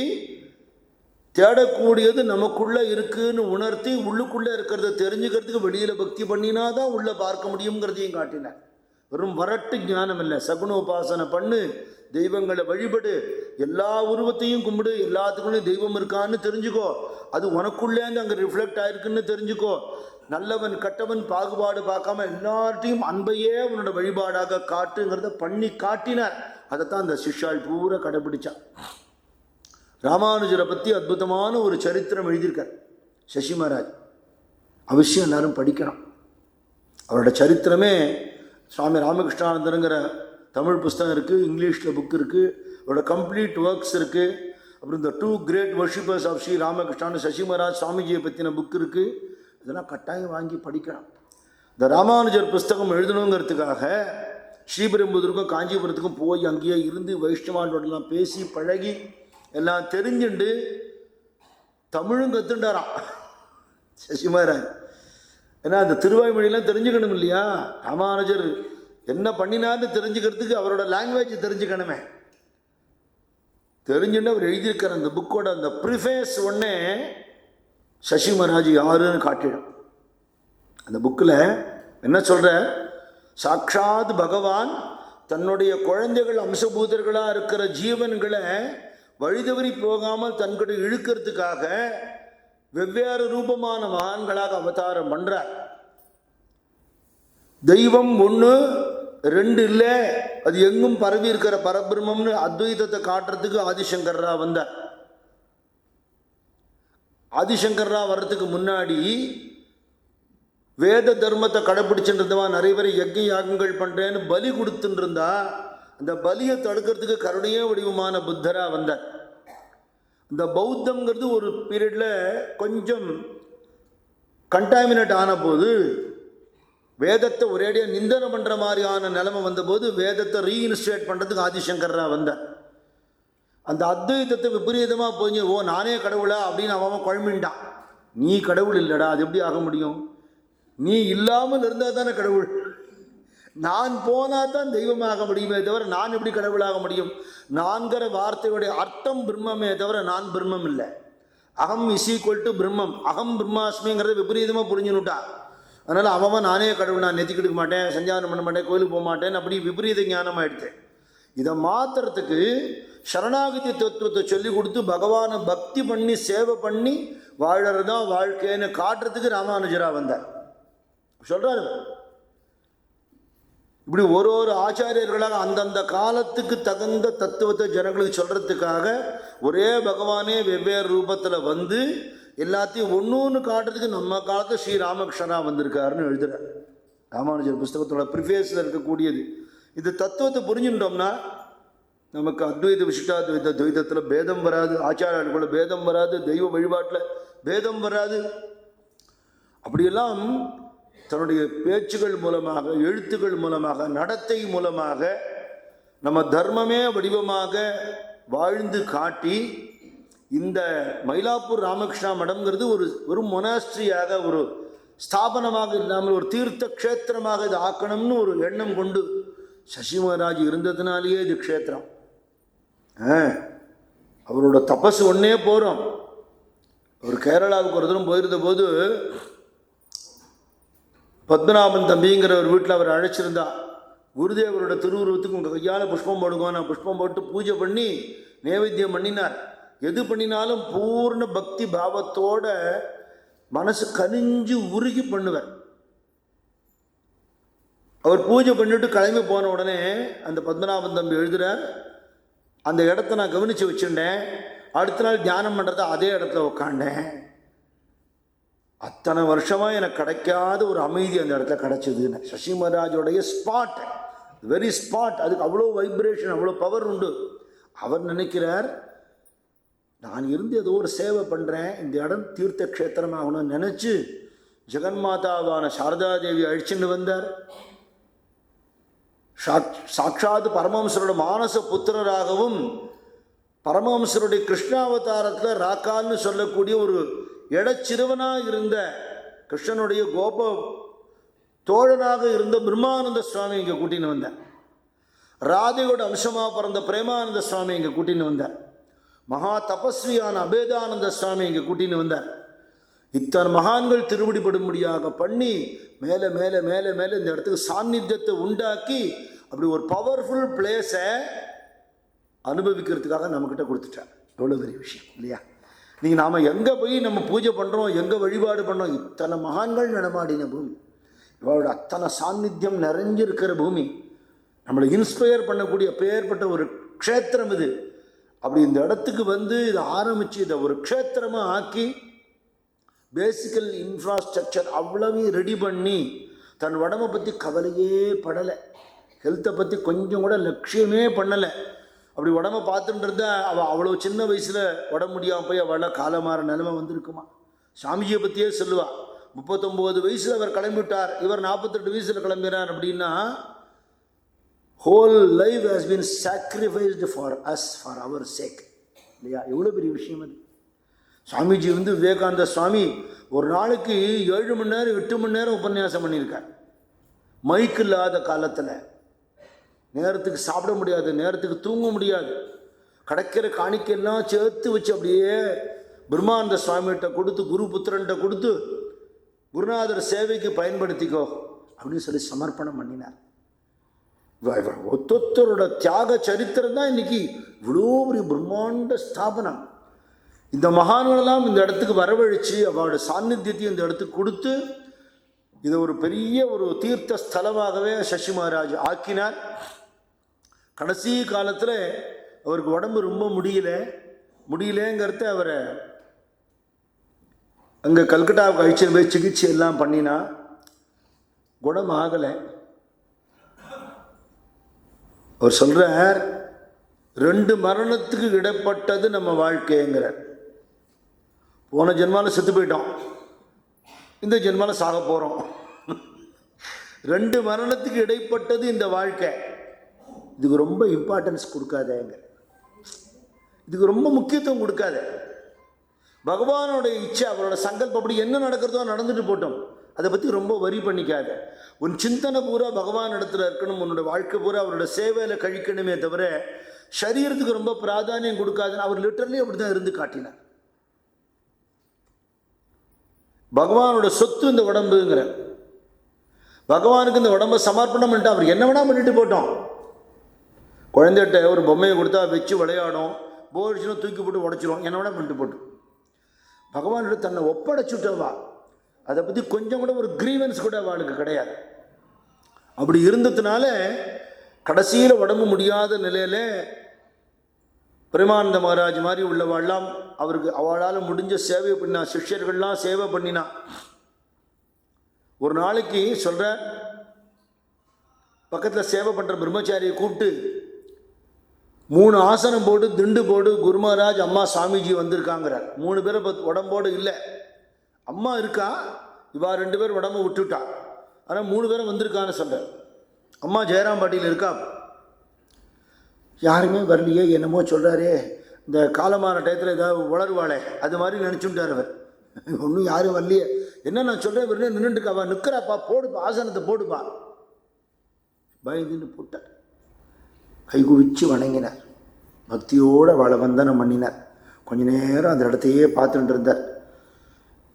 தேடக்கூடியது நமக்குள்ளே இருக்குன்னு உணர்த்தி உள்ளுக்குள்ளே இருக்கிறத தெரிஞ்சுக்கிறதுக்கு வெளியில் பக்தி பண்ணினா தான் உள்ளே பார்க்க முடியுங்கிறதையும் காட்டினார். வெறும் வரட்டு ஞானம் இல்லை, சகுனோபாசனை பண்ணு, தெய்வங்களை வழிபடு, எல்லா உருவத்தையும் கும்பிடு, எல்லாத்துக்குள்ளேயும் தெய்வம் இருக்கான்னு தெரிஞ்சுக்கோ, அது உனக்குள்ளேருந்து அங்கே ரிஃப்ளெக்ட் ஆயிருக்குன்னு தெரிஞ்சுக்கோ. நல்லவன் கட்டவன் பாகுபாடு பார்க்காம எல்லார்ட்டையும் அன்பையே உன்னோட வழிபாடாக காட்டுங்கிறத பண்ணி காட்டினார். அதைத்தான் அந்த சிஷ்யாள் பூரா கடைபிடிச்சா. ராமானுஜரை பற்றி அற்புதமான ஒரு சரித்திரம் எழுதியிருக்கார் சசி மகாராஜ். அவசியம் எல்லாரும் படிக்கணும். அவரோட சரித்திரமே சுவாமி ராமகிருஷ்ணானந்தருங்கிற தமிழ் புஸ்தகம் இருக்குது, இங்கிலீஷில் புக் இருக்குது, அவரோட கம்ப்ளீட் ஒர்க்ஸ் இருக்குது. அப்புறம் இந்த 2 great worshippers ஆஃப் ஸ்ரீ ராமகிருஷ்ணான்னு சசி மகாராஜ் சுவாமிஜியை பற்றின புக் இருக்குது. இதெல்லாம் கட்டாயம் வாங்கி படிக்கணும். இந்த ராமானுஜர் புஸ்தகம் எழுதணுங்கிறதுக்காக ஸ்ரீபெரும்புதூருக்கும் காஞ்சிபுரத்துக்கும் போய் அங்கேயே இருந்து வைஷ்ணவாளோடலாம் பேசி பழகி எல்லாம் தெரிஞ்சுண்டு தமிழும் கற்றுண்டாராம் சசி மகாராஜ். ஏன்னா அந்த திருவாய்மொழியெல்லாம் தெரிஞ்சுக்கணும் இல்லையா? ராமானுஜர் என்ன பண்ணினான்னு தெரிஞ்சுக்கிறதுக்கு அவரோட லாங்குவேஜ் தெரிஞ்சுக்கணுமே. தெரிஞ்சுன்னு அவர் எழுதியிருக்கிற அந்த புக்கோட அந்த ப்ரிஃபேஸ் ஒன்னே சசி மகாராஜ் யாருன்னு காட்டிடும். அந்த புக்கில் என்ன சொல்கிற, சாக்ஷாத் பகவான் தன்னுடைய குழந்தைகள் அம்சபூதர்களாக இருக்கிற ஜீவன்களை வழிதவறி போகாமல் தன்கிட்ட இழுக்கிறதுக்காக வெவ்வேறு ரூபமான மகான்களாக அவதாரம் பண்ணுறார். தெய்வம் ஒன்று, ரெண்டு இல்லை, அது எங்கும் பரவி இருக்கிற பரபிரம்மம்னு அத்வைதத்தை காட்டுறதுக்கு ஆதிசங்கரா வந்தார். ஆதிசங்கரா வர்றதுக்கு முன்னாடி வேத தர்மத்தை கடைப்பிடிச்சுருந்தவா நிறைய பேர் யஜ்ஞ யாகங்கள் பண்ணுறேன்னு பலி கொடுத்துட்டு இருந்தா, அந்த பலியை தடுக்கிறதுக்கு கருணையே வடிவமான புத்தரா வந்தார். இந்த பௌத்தம்ங்கிறது ஒரு பீரியடில் கொஞ்சம் கண்டாமினேட் ஆன போது, வேதத்தை ஒரேடியாக நிந்தனை பண்ணுற மாதிரியான நிலைமை வந்தபோது வேதத்தை ரீஇன்ஸ்டேட் பண்ணுறதுக்கு ஆதிசங்கரா வந்தார். அந்த அத்வைதத்தை விபரீதமாக போய் ஓ நானே கடவுளா அப்படின்னு அவன் குழம்பின்டான். நீ கடவுள் இல்லைடா, அது எப்படி ஆக முடியும்? நீ இல்லாமல் இருந்தால் தானே கடவுள். நான் போனால் தான் தெய்வமாக முடியுமே தவிர நான் எப்படி கடவுளாக முடியும்? நான்கிற வார்த்தையுடைய அர்த்தம் பிரம்மே தவிர நான் பிரம்மம் இல்லை. அகம் இஸ் ஈக்குவல் டு பிரம்மம், அகம் பிரம்மாஸ்மிங்கிறத விபரீதமாக புரிஞ்சுனுட்டா. அதனால் அவன் நானே கடவுள், நான் நெத்தி கெடுக்க மாட்டேன், சஞ்சாரம் பண்ண மாட்டேன், கோயிலுக்கு போக மாட்டேன், அப்படி விபரீத ஞானம் ஆயிடுத்தேன். இதை மாத்திரத்துக்கு சரணாகதி தத்துவத்தை சொல்லி கொடுத்து பகவானை பக்தி பண்ணி சேவை பண்ணி வாழறது தான் வாழ்க்கைன்னு காட்டுறதுக்கு ராமானுஜரா வந்தார். சொல்றாரு இப்படி ஒரு ஒரு ஆச்சாரியர்களாக அந்தந்த காலத்துக்கு தகுந்த தத்துவத்தை ஜனங்களுக்கு சொல்றதுக்காக ஒரே பகவானே வெவ்வேறு ரூபத்தில் வந்து எல்லாத்தையும் ஒன்று காட்டுறதுக்கு நம்ம காலத்தில் ஸ்ரீ ராமகிருஷ்ணரா வந்திருக்காருன்னு எழுதுறார். ராமானுஜர் புஸ்தகத்தோட ப்ரிஃபேஸில் இருக்கக்கூடியது. இது தத்துவத்தை புரிஞ்சுட்டோம்னா நமக்கு அத்வைத விசிஷ்டாத்வைத துவைதத்தில் பேதம் வராது, ஆச்சாரியர்களுக்குள்ள பேதம் வராது, தெய்வ வழிபாட்டில் பேதம் வராது. அப்படியெல்லாம் தன்னுடைய பேச்சுகள் மூலமாக, எழுத்துக்கள் மூலமாக, நடத்தை மூலமாக நம்ம தர்மமே வடிவமாக வாழ்ந்து காட்டி இந்த மயிலாப்பூர் ராமகிருஷ்ணா மடம்ங்கிறது ஒரு மொனாஸ்ட்ரியாக, ஒரு ஸ்தாபனமாக இல்லாமல் ஒரு தீர்த்த க்ஷேத்திரமாக இது ஆக்கணும்னு ஒரு எண்ணம் கொண்டு சசி மகாராஜ் இருந்ததுனாலேயே இது க்ஷேத்திரம். அவரோட தபஸ் ஒன்னே போகிறோம். அவர் கேரளாவுக்கு ஒரு தூரம் போயிருந்த போது பத்மநாபன் தம்பிங்கிற ஒரு வீட்டில் அவர் அழைச்சிருந்தா. குருதேவரோட திருவுருவத்துக்கு உங்கள் கையால் புஷ்பம் போடுங்க, நான் புஷ்பம் போட்டு பூஜை பண்ணி நைவேத்தியம் பண்ணினார். எது பண்ணினாலும் பூர்ண பக்தி பாவத்தோட மனசு கனிஞ்சு உருகி பண்ணுவார். அவர் பூஜை பண்ணிட்டு கிளம்பி போன உடனே அந்த பத்மநாபன் தம்பி எழுதுறார், அந்த இடத்த நான் கவனித்து வச்சுட்டேன், அடுத்த நாள் தியானம் பண்ணுறத அதே இடத்துல உட்காண்டேன். அத்தனை வருஷமாக எனக்கு கிடைக்காத ஒரு அமைதி அந்த இடத்துல கிடைச்சதுன்னு. சசி மகாராஜோடைய ஸ்பாட், வெரி ஸ்பாட், அதுக்கு அவ்வளோ வைப்ரேஷன், அவ்வளோ பவர் உண்டு. அவர் நினைக்கிறார், நான் இருந்து ஏதோ ஒரு சேவை பண்ணுறேன், இந்த இடம் தீர்த்த க்ஷேத்திரமாகணும்னு நினச்சி ஜெகன்மாதாவான சாரதாதேவி அழிச்சுன்னு வந்தார். சாட்சாத் பரமஹம்சரோட மானச புத்திரராகவும் பரமஹம்சருடைய கிருஷ்ணாவதாரத்தில் ராக்கால்னு சொல்லக்கூடிய ஒரு இடச்சிறுவனாக இருந்த கிருஷ்ணனுடைய கோப தோழனாக இருந்த பிரம்மானந்த சுவாமி இங்கே கூட்டின்னு வந்தார். ராதையோட அம்சமாக பிறந்த பிரேமானந்த சுவாமி இங்கே கூட்டின்னு வந்தார். மகா தபஸ்வியான அபேதானந்த சுவாமி இங்கே கூட்டின்னு வந்தார். இத்தனை மகான்கள் திருவடிப்படும்படியாக பண்ணி மேலே மேலே மேலே மேலே இந்த இடத்துக்கு சாநித்தியத்தை உண்டாக்கி அப்படி ஒரு பவர்ஃபுல் பிளேஸை அனுபவிக்கிறதுக்காக நம்மக்கிட்ட கொடுத்துட்டார். எவ்வளோ பெரிய விஷயம் இல்லையா? நீங்கள் நாம் எங்கே போய் நம்ம பூஜை பண்ணுறோம், எங்கே வழிபாடு பண்ணுறோம், இத்தனை மகான்கள் நடமாடின பூமி, இவளோட அத்தனை சாநித்தியம் நிறைஞ்சிருக்கிற பூமி, நம்மளை இன்ஸ்பயர் பண்ணக்கூடிய பெயர்பட்ட ஒரு க்ஷேத்திரம் இது. அப்படி இந்த இடத்துக்கு வந்து இதை ஆரம்பித்து இதை ஒரு க்ஷேத்திரமாக ஆக்கி பேசிக்கல் இன்ஃப்ராஸ்ட்ரக்சர் அவ்வளவையும் ரெடி பண்ணி தன் உடம்பை பற்றி கவலையே படலை, ஹெல்த்தை பற்றி கொஞ்சம் கூட லட்சியமே பண்ணலை. அப்படி உடம்பை பார்த்துட்டு இருந்தால் அவள் அவ்வளோ சின்ன வயசில் உடம்பு முடியாமல் போய் அவளை காலமாற நிலைமை வந்திருக்குமா. சாமிஜியை பற்றியே சொல்லுவாள், 39 வயசில் அவர் கிளம்பிவிட்டார், இவர் 48 வயசில் கிளம்பினார். அப்படின்னா whole life has been sacrificed for us, for our sake இல்லையா? எவ்வளோ பெரிய விஷயம் அது. சாமிஜி வந்து விவேகானந்த சுவாமி ஒரு நாளைக்கு 7 மணி நேரம் 8 மணி நேரம் உபன்யாசம் பண்ணியிருக்கார். மைக் இல்லாத காலத்தில் நேரத்துக்கு சாப்பிட முடியாது, நேரத்துக்கு தூங்க முடியாது, கிடைக்கிற காணிக்கெல்லாம் சேர்த்து வச்சு அப்படியே பிரம்மானந்த சுவாமிகிட்ட கொடுத்து குரு புத்திரன்ட்ட கொடுத்து குருநாதர் சேவைக்கு பயன்படுத்திக்கோ அப்படின்னு சொல்லி சமர்ப்பணம் பண்ணினார். ஒத்தொத்தரோட தியாக சரித்திரம் தான் இன்னைக்கு இவ்வளோ ஒரு பிரம்மாண்ட ஸ்தாபனம். இந்த மகான்களெல்லாம் இந்த இடத்துக்கு வரவழைச்சு அவளோட சாநித்தியத்தையும் இந்த இடத்துக்கு கொடுத்து இதை ஒரு பெரிய ஒரு தீர்த்த ஸ்தலமாகவே சசி மகாராஜ் ஆக்கினார். கடைசி காலத்தில் அவருக்கு உடம்பு ரொம்ப முடியலங்கிறத அவரை அங்கே கல்கட்டாவுக்கு அழிச்சுன்னு போய் சிகிச்சை எல்லாம் பண்ணினா குணம் ஆகலை. அவர் சொல்றார், 2 மரணத்துக்கு இடப்பட்டது நம்ம வாழ்க்கைங்கிறார். போன ஜென்மால செத்து போயிட்டோம், இந்த ஜென்மால சாக போகிறோம். 2 மரணத்துக்கு இடைப்பட்டது இந்த வாழ்க்கை. இதுக்கு ரொம்ப இம்பார்ட்டன்ஸ் கொடுக்காதேங்க, இதுக்கு ரொம்ப முக்கியத்துவம் கொடுக்காத. பகவானோட இச்சை, அவரோட சங்கல்பப்படி என்ன நடக்கிறதோ நடந்துட்டு போட்டோம், அதை பற்றி ரொம்ப வரி பண்ணிக்காத. உன் சிந்தனை பூரா பகவான் இடத்துல இருக்கணும், உன்னோட வாழ்க்கை பூரா அவரோட சேவையில் கழிக்கணுமே தவிர சரீரத்துக்கு ரொம்ப பிராதானியம் கொடுக்காதுன்னு அவர் லிட்டரலி அப்படி தான் இருந்து காட்டினார். பகவானோட சொத்து இந்த உடம்புங்கிற, பகவானுக்கு இந்த உடம்பை சமர்ப்பணம் பண்ணிட்டு அவர் என்ன வேணா பண்ணிட்டு போட்டோம். குழந்தைகிட்ட ஒரு பொம்மையை கொடுத்தா வச்சு விளையாடும், போர்ச்சுன்னா தூக்கி போட்டு உடைச்சிரும், என்ன வேணா பண்ணிட்டு போட்டோம். பகவானோட தன்னை ஒப்படைச்சுட்டவா, அதை பற்றி கொஞ்சம் கூட ஒரு கிரீவன்ஸ் கூட அவளுக்கு கிடையாது. அப்படி இருந்ததுனால கடைசியில் உடம்பு முடியாத நிலையில் பிரேமானந்த மகாராஜ் மாதிரி உள்ளவாள்லாம் அவருக்கு அவளால் முடிஞ்ச சேவை பண்ணினா, சிஷ்யர்கள்லாம் சேவை பண்ணினா. ஒரு நாளைக்கு சொல்கிற, பக்கத்தில் சேவை பண்ணுற பிரம்மச்சாரியை கூப்பிட்டு 3 ஆசனம் போடு, திண்டு போடு, குரு மகாராஜ் அம்மா சாமிஜி வந்திருக்காங்கிறார். 3 பேரை உடம்போடு இல்லை, அம்மா இருக்கா, இவா 2 பேர் உடம்பு விட்டுட்டா, ஆனால் 3 பேரை வந்திருக்கான்னு சொல்கிறார். அம்மா ஜெயராம் பாட்டியில் இருக்கா, யாருமே வரலையே, என்னமோ சொல்கிறாரே, இந்த காலமான டயத்தில் ஏதாவது உளருவாளே, அது மாதிரி நினச்சுட்டார் அவர். ஒன்றும் யாரும் வரலையே, என்ன நான் சொல்கிறேன், வெறும் நின்றுட்டுக்காவா, நிற்கிறாப்பா, போடுப்பா, ஆசனத்தை போடுப்பா. பயந்துன்னு போட்டார். கைகுவிச்சு வணங்கினார், பக்தியோடு அவளை வந்தனம் பண்ணினார். கொஞ்ச நேரம் அந்த இடத்தையே பார்த்துட்டு இருந்தார்.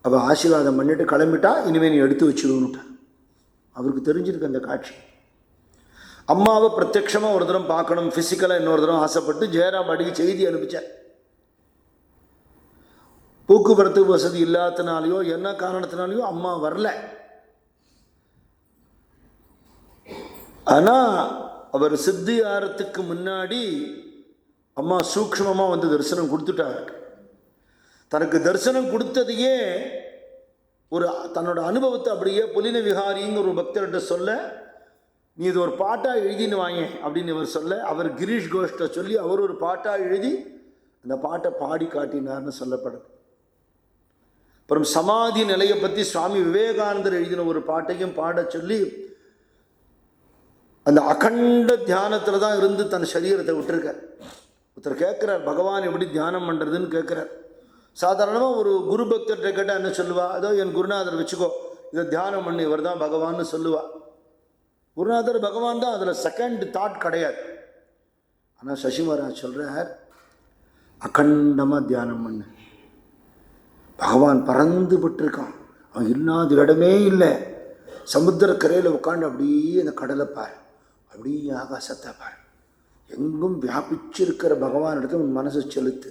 அவள் ஆசீர்வாதம் பண்ணிட்டு கிளம்பிட்டா, இனிமேல் நீ எடுத்து வச்சுருன்னுட்டார். அவருக்கு தெரிஞ்சிருக்கு அந்த காட்சி. அம்மாவை பிரத்யட்சமாக ஒரு தரம் பார்க்கணும், ஃபிசிக்கலாக இன்னொரு தரம் ஆசைப்பட்டு ஜெயராம் அடிக்கு செய்தி அனுப்பிச்சார். போக்குவரத்து வசதி இல்லாதனாலேயோ என்ன காரணத்தினாலேயோ அம்மா வரல. ஆனால் அவர் சித்தி ஆரத்துக்கு முன்னாடி அம்மா சூக்ஷ்மமாக வந்து தரிசனம் கொடுத்துட்டார். தனக்கு தரிசனம் கொடுத்ததையே ஒரு தன்னோட அனுபவத்தை அப்படியே புலின விஹாரின்னு ஒரு பக்தர்கிட்ட சொல்ல, நீ இது ஒரு பாட்டாக எழுதின்னு வாங்க அப்படின்னு இவர் சொல்ல, அவர் கிரீஷ் கோஷ்ட சொல்லி அவர் ஒரு பாட்டாக எழுதி அந்த பாட்டை பாடி காட்டினார்னு சொல்லப்படுது. அப்புறம் சமாதி நிலையை பற்றி சுவாமி விவேகானந்தர் எழுதின ஒரு பாட்டையும் பாட சொல்லி அந்த அகண்ட தியானத்தில் தான் இருந்து தன் சரீரத்தை விட்டுருக்கார். ஒருத்தர் கேட்குறார், பகவான் எப்படி தியானம் பண்ணுறதுன்னு கேட்குறார். சாதாரணமாக ஒரு குரு பக்தர்கிட்ட கேட்டால் என்ன சொல்லுவா, அதோ என் குருநாதர் வச்சுக்கோ, இதை தியானம் பண்ணி இவர் தான் பகவான்னு சொல்லுவா. குருநாதர் பகவான் தான், அதில் செகண்ட் தாட் கிடையாது. ஆனால் சசி மகாராஜ் சொல்கிறார், அகண்டமாக தியானம் பண்ணு, பகவான் பறந்து பட்டிருக்கான், அவன் இல்லாத இடமே இல்லை. சமுத்திரக்கரையில் உட்காந்து அப்படியே அந்த கடலை பாரு, அப்படியே ஆகாசத்தை பாரு, எங்கும் வியாபிச்சிருக்கிற பகவான் இடத்துல உன் மனசை செலுத்து,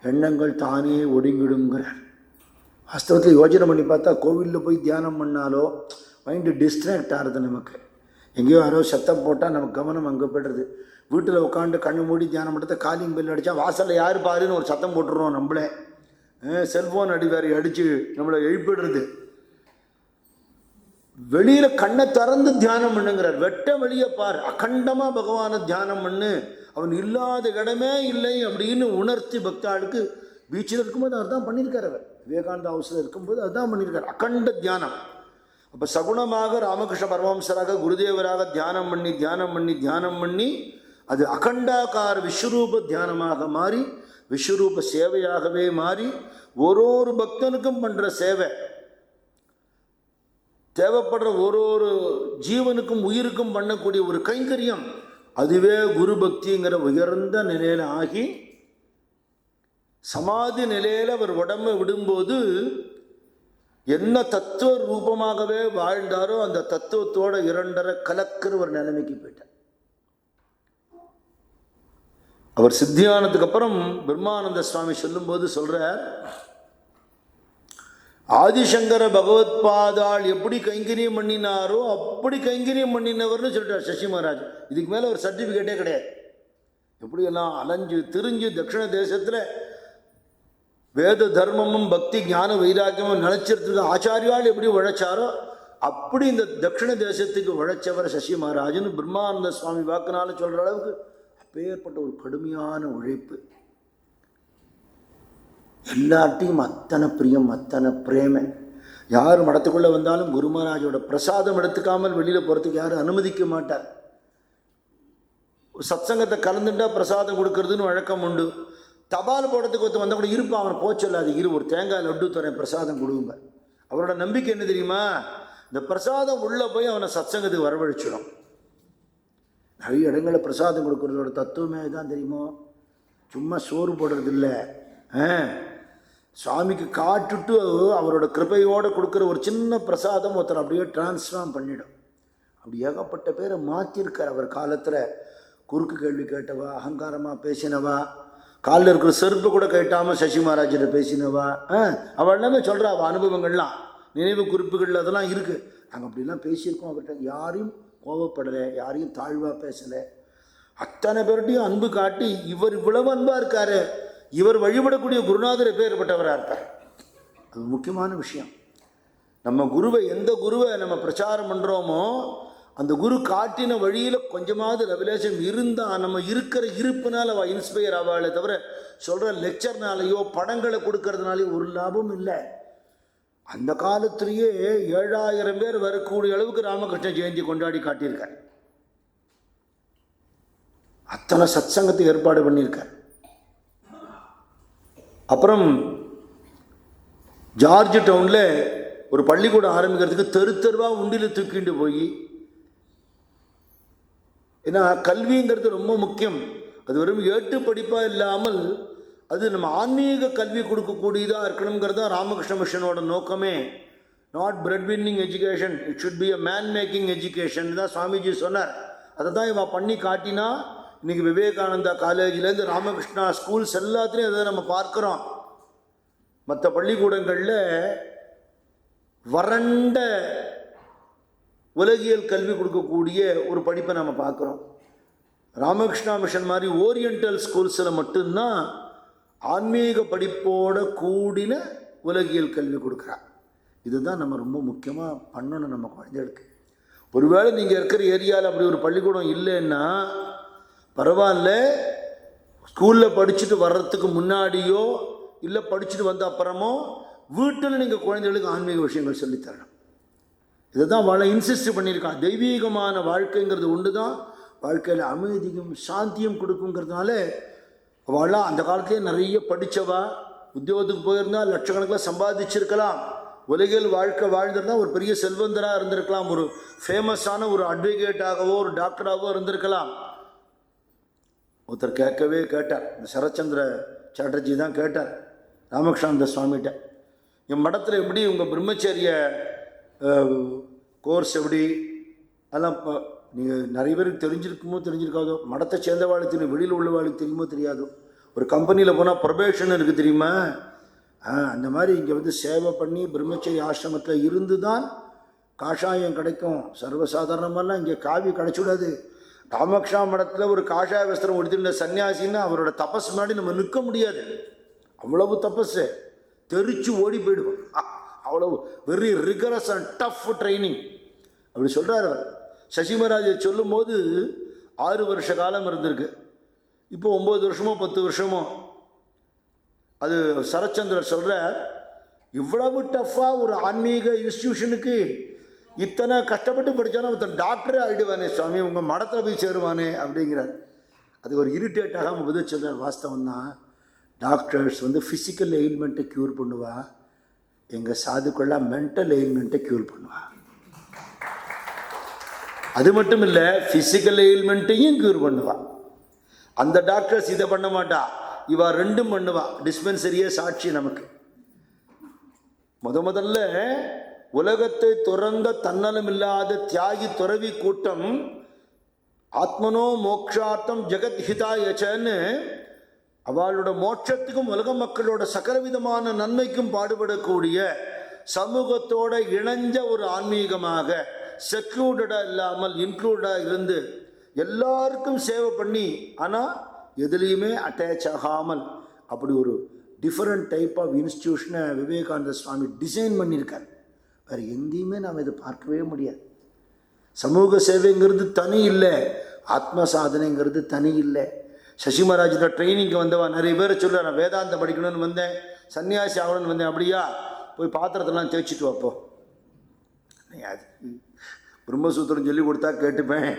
எண்ணங்கள் தானே ஒடுங்கிடுங்கிறார். வாஸ்தவத்தில் யோஜனை பண்ணி பார்த்தா கோவிலில் போய் தியானம் பண்ணாலோ மைண்டு டிஸ்ட்ராக்ட் ஆகிறது. நமக்கு எங்கேயோ யாரோ சத்தம் போட்டால் நமக்கு கவனம் அங்கே போய்டுறது. வீட்டில் உட்காந்து கண்ணு மூடி தியானம் பண்ணுறது, காலிங் பெல் அடித்தா வாசலில் யார் பாருன்னு ஒரு சத்தம் போட்டுருவோம் நம்மளே. செல்ஃபோன் வேறு அடித்து நம்மளை எழுப்பிடுறது. வெளியில் கண்ணை திறந்து தியானம் பண்ணுங்கிறார். வெட்ட வெளியே பார், அகண்டமாக பகவானை தியானம் பண்ணு, அவன் இல்லாத இடமே இல்லை அப்படின்னு உணர்த்தி பக்தாளுக்கு. பீச்சில் இருக்கும்போது அதுதான் பண்ணியிருக்கார் அவர், விவேகானந்த ஹவுஸில் இருக்கும்போது அதுதான் பண்ணியிருக்கார், அகண்ட தியானம். அப்போ சகுணமாக ராமகிருஷ்ண பரமஹம்சராக குருதேவராக தியானம் பண்ணி தியானம் பண்ணி தியானம் பண்ணி அது அகண்டாக்கார விஸ்வரூப தியானமாக மாறி விஸ்வரூப சேவையாகவே மாறி ஒரு பக்தனுக்கும் பண்ணுற சேவை, தேவைப்படுற ஒரு ஜீவனுக்கும் உயிருக்கும் பண்ணக்கூடிய ஒரு கைங்கரியம், அதுவே குரு பக்திங்கிற உயர்ந்த நிலையில் ஆகி சமாதி நிலையில் அவர் உடம்பை விடும்போது என்ன தத்துவ ரூபமாகவே வாழ்ந்தாரோ அந்த தத்துவத்தோட 2.5 கலக்கிற ஒரு நிலைமைக்கு போயிட்டார். அவர் சித்தியானதுக்கு அப்புறம் பிரம்மானந்த சுவாமி சொல்லும்போது சொல்றார், ஆதிசங்கர பகவத் பாதாள் எப்படி கைங்கரியம் பண்ணினாரோ அப்படி கைங்கரியம் பண்ணினவர்னு சொல்லிட்டார் சசி மகாராஜ். இதுக்கு மேலே ஒரு சர்டிஃபிகேட்டே கிடையாது. எப்படியெல்லாம் அலைஞ்சு திரிஞ்சு தட்சிண தேசத்தில் வேத தர்மமும் பக்தி ஞான வைராக்கியமும் நினைச்சிருக்க ஆச்சாரியால் எப்படி உழைச்சாரோ அப்படி இந்த தட்சிண தேசத்துக்கு உழைச்சவர் சசி மகாராஜன். பிரம்மானந்த சுவாமி வாக்குனால சொல்கிற அளவுக்கு அப்பேற்பட்ட ஒரு கடுமையான உழைப்பு. எல்லார்ட்டையும் அத்தனை பிரியம், அத்தனை பிரேமை. யார் மடத்துக்குள்ளே வந்தாலும் குரு மகாராஜோட பிரசாதம் எடுத்துக்காமல் வெளியில் போகிறதுக்கு யாரும் அனுமதிக்க மாட்டார். சத்சங்கத்தை கலந்துட்டா பிரசாதம் கொடுக்கறதுன்னு வழக்கம் உண்டு. தபால் போடுறதுக்கு ஒருத்தர் வந்தால் கூட இருப்பான், அவனை போச்சொல்லாது, இரு ஒரு தேங்காய் லட்டு தரேன் பிரசாதம் கொடுங்க. அவரோட நம்பிக்கை என்ன தெரியுமா? இந்த பிரசாதம் உள்ளே போய் அவனை சத்சங்கத்துக்கு வரவழைச்சிடும். நிறைய இடங்களில் பிரசாதம் கொடுக்கறதோட தத்துவமே தான் தெரியுமோ. சும்மா சோறு போடுறது இல்லை, சுவாமிக்கு காட்டுட்டு அவரோட கிருபையோடு கொடுக்குற ஒரு சின்ன பிரசாதம் ஒருத்தர் அப்படியே டிரான்ஸ்ஃபார்ம் பண்ணிடும். அப்படி ஏகப்பட்ட பேரை மாற்றிருக்கார் அவர் காலத்தில். குறுக்கு கேள்வி கேட்டவா, அகங்காரமாக பேசினவா, காலில் இருக்கிற செருப்பு கூட கேட்டாமல் சசி மகாராஜிட்ட பேசினவா, அவள் எல்லாமே சொல்கிறா. அவள் அனுபவங்கள்லாம் நினைவு குறிப்புகள் அதெல்லாம் இருக்குது. நாங்கள் அப்படிலாம் பேசியிருக்கோம். அவர்கிட்ட யாரையும் கோபப்படலை, யாரையும் தாழ்வாக பேசலை. அத்தனை பேர்கிட்டையும் அன்பு காட்டி இவர் இவ்வளவு அன்பாக இருக்காரு, இவர் வழிபடக்கூடிய குருநாதர் எப்பேற்பட்டவராக இருப்பார். அது முக்கியமான விஷயம். நம்ம குருவை, எந்த குருவை நம்ம பிரச்சாரம் பண்ணுறோமோ அந்த குரு காட்டின வழியில் கொஞ்சமாவது ரெவலேஷன் இருந்தால் நம்ம இருக்கிற இருப்புனால் அவள் இன்ஸ்பயர் ஆவாளே தவிர சொல்கிற லெக்சர்னாலேயோ படங்களை கொடுக்கறதுனாலையோ ஒரு லாபம் இல்லை. அந்த காலத்திலேயே 7000 பேர் வரக்கூடிய அளவுக்கு ராமகிருஷ்ண ஜெயந்தி கொண்டாடி காட்டியிருக்கார். அத்தனை சத்சங்கத்தை ஏற்பாடு பண்ணியிருக்கார். அப்புறம் ஜார்ஜ் டவுனில் ஒரு பள்ளிக்கூடம் ஆரம்பிக்கிறதுக்கு தெருவாக உண்டியில் தூக்கிட்டு போய், ஏன்னா கல்விங்கிறது ரொம்ப முக்கியம். அது வெறும் ஏட்டு படிப்பாக இல்லாமல் அது நம்ம ஆன்மீக கல்வி கொடுக்கக்கூடியதாக இருக்கணுங்கிறது தான் ராமகிருஷ்ண மிஷனோட நோக்கமே. Not bread winning education, it should be a man making education தான் சுவாமிஜி சொன்னார். அதை தான் இவன் பண்ணி காட்டினா. இன்றைக்கி விவேகானந்தா காலேஜிலேருந்து ராமகிருஷ்ணா ஸ்கூல்ஸ் எல்லாத்துலேயும் அதை நம்ம பார்க்குறோம். மற்ற பள்ளிக்கூடங்களில் வறண்ட உலகியல் கல்வி கொடுக்கக்கூடிய ஒரு படிப்பை நம்ம பார்க்குறோம். ராமகிருஷ்ணா மிஷன் மாதிரி ஓரியண்டல் ஸ்கூல்ஸில் மட்டும்தான் ஆன்மீக படிப்போட கூடின உலகியல் கல்வி கொடுக்குறா. இதுதான் நம்ம ரொம்ப முக்கியமாக பண்ணணும் நம்ம குழந்தைகளுக்கு. ஒருவேளை நீங்கள் இருக்கிற ஏரியாவில் அப்படி ஒரு பள்ளிக்கூடம் இல்லைன்னா பரவாயில்ல, ஸ்கூலில் படிச்சுட்டு வர்றதுக்கு முன்னாடியோ இல்லை படிச்சுட்டு வந்த அப்புறமோ வீட்டில் நீங்கள் குழந்தைகளுக்கு ஆன்மீக விஷயங்கள் சொல்லித்தரணும். இதை தான் அவளை இன்சிஸ்ட் பண்ணியிருக்கான். தெய்வீகமான வாழ்க்கைங்கிறது ஒன்று தான் வாழ்க்கையில் அமைதியும் சாந்தியும் கொடுக்குங்கிறதுனால அவளாம் அந்த காலத்திலே நிறைய படித்தவா, உத்தியோகத்துக்கு போயிருந்தால் லட்சக்கணக்கில் சம்பாதிச்சிருக்கலாம், உலகில் வாழ்க்கை வாழ்ந்திருந்தால் ஒரு பெரிய செல்வந்தராக இருந்திருக்கலாம், ஒரு ஃபேமஸான ஒரு அட்வொகேட்டாகவோ ஒரு டாக்டராகவோ இருந்திருக்கலாம். ஒருத்தர் கேட்டார், இந்த சரச்சந்திர சாட்டர்ஜி தான் கேட்டார் ராமகிருஷ்ணானந்த சுவாமிகிட்ட, என் மடத்தில் எப்படி உங்கள் பிரம்மச்சரிய கோர்ஸ் எப்படி அதெல்லாம் நீங்கள் நிறைய பேருக்கு தெரிஞ்சிருக்காதோ, மடத்தை சேர்ந்தவாளுக்கு தெரியும், வெளியில் உள்ளவாளுக்கு தெரியுமோ தெரியாதோ. ஒரு கம்பெனியில் போனால் ப்ரொபேஷன் இருக்குது தெரியுமா, அந்த மாதிரி இங்கே வந்து சேவை பண்ணி பிரம்மச்சரிய ஆசிரமத்தில் இருந்து தான் காஷாயம் கிடைக்கும். சர்வசாதாரணமெல்லாம் இங்கே காவி கிடைச்சிடாது. ராமகிருஷ்ணா மடத்தில் ஒரு காஷாய வஸ்திரம் உடுத்திருந்த சன்னியாசின்னு அவரோட தபஸ் முன்னாடி நம்ம நிற்க முடியாது. அவ்வளவு தபஸ், தெரிச்சு ஓடி போயிடுவோம். அவ்வளவு very rigorous and tough training அப்படி சொல்கிறார் அவர். சசி மகாராஜை சொல்லும் போது 6 வருஷ காலம் இருந்திருக்கு. இப்போ 9 வருஷமோ 10 வருஷமோ. அது சரச்சந்திரர் சொல்கிறார், இவ்வளவு டஃப்பாக ஒரு ஆன்மீக இன்ஸ்டிடியூஷனுக்கு இத்தனை கஷ்டப்பட்டு படித்தானே ஒருத்தன் டாக்டரே ஆகிடுவானே சுவாமி, உங்கள் மடத்தில் போய் சேருவானே அப்படிங்கிறார். அது ஒரு இரிட்டேட் ஆகாமல் பதில் சொல்கிறார். வாஸ்தவம் தான், டாக்டர்ஸ் வந்து ஃபிசிக்கல் எயில்மெண்ட்டை க்யூர் பண்ணுவா, எங்கள் சாதுக்கெல்லாம் மென்டல் எயில்மெண்ட்டை க்யூர் பண்ணுவா. அது மட்டும் இல்லை, ஃபிசிக்கல் எயில்மெண்ட்டையும் க்யூர் பண்ணுவா. அந்த டாக்டர்ஸ் இதை பண்ண மாட்டா, இவா ரெண்டும் பண்ணுவா. டிஸ்பென்சரியே சாட்சி நமக்கு. முதல்ல உலகத்தை துறந்த தன்னலம் இல்லாத தியாகி துறவி கூட்டம் ஆத்மனோ மோக்ஷார்த்தம் ஜெகத் ஹிதாயச்சன்னு அவளோட மோட்சத்துக்கும் உலக மக்களோட சகலவிதமான நன்மைக்கும் பாடுபடக்கூடிய சமூகத்தோட இணைஞ்ச ஒரு ஆன்மீகமாக செக்யூர்டடாக இல்லாமல் இன்க்ளூடாக இருந்து எல்லாருக்கும் சேவை பண்ணி ஆனால் எதுலேயுமே அட்டாச் ஆகாமல் அப்படி ஒரு டிஃப்ரெண்ட் டைப் ஆஃப் இன்ஸ்டிடியூஷனை விவேகானந்த சுவாமி டிசைன் பண்ணியிருக்கார். வேறு எங்கேயுமே நாம் இதை பார்க்கவே முடியாது. சமூக சேவைங்கிறது தனி இல்லை, ஆத்ம சாதனைங்கிறது தனி இல்லை. சசி மகாராஜோட ட்ரைனிங்க்கு வந்தவா நிறைய பேர் சொல்ல, நான் வேதாந்தம் படிக்கணும்னு வந்தேன், சன்னியாசி ஆகணும்னு வந்தேன். அப்படியா, போய் பாத்திரத்தெல்லாம் தேய்ச்சிட்டு வாப்போ. அது பிரம்மசூத்திரம் சொல்லி கொடுத்தா கேட்டுப்பேன்.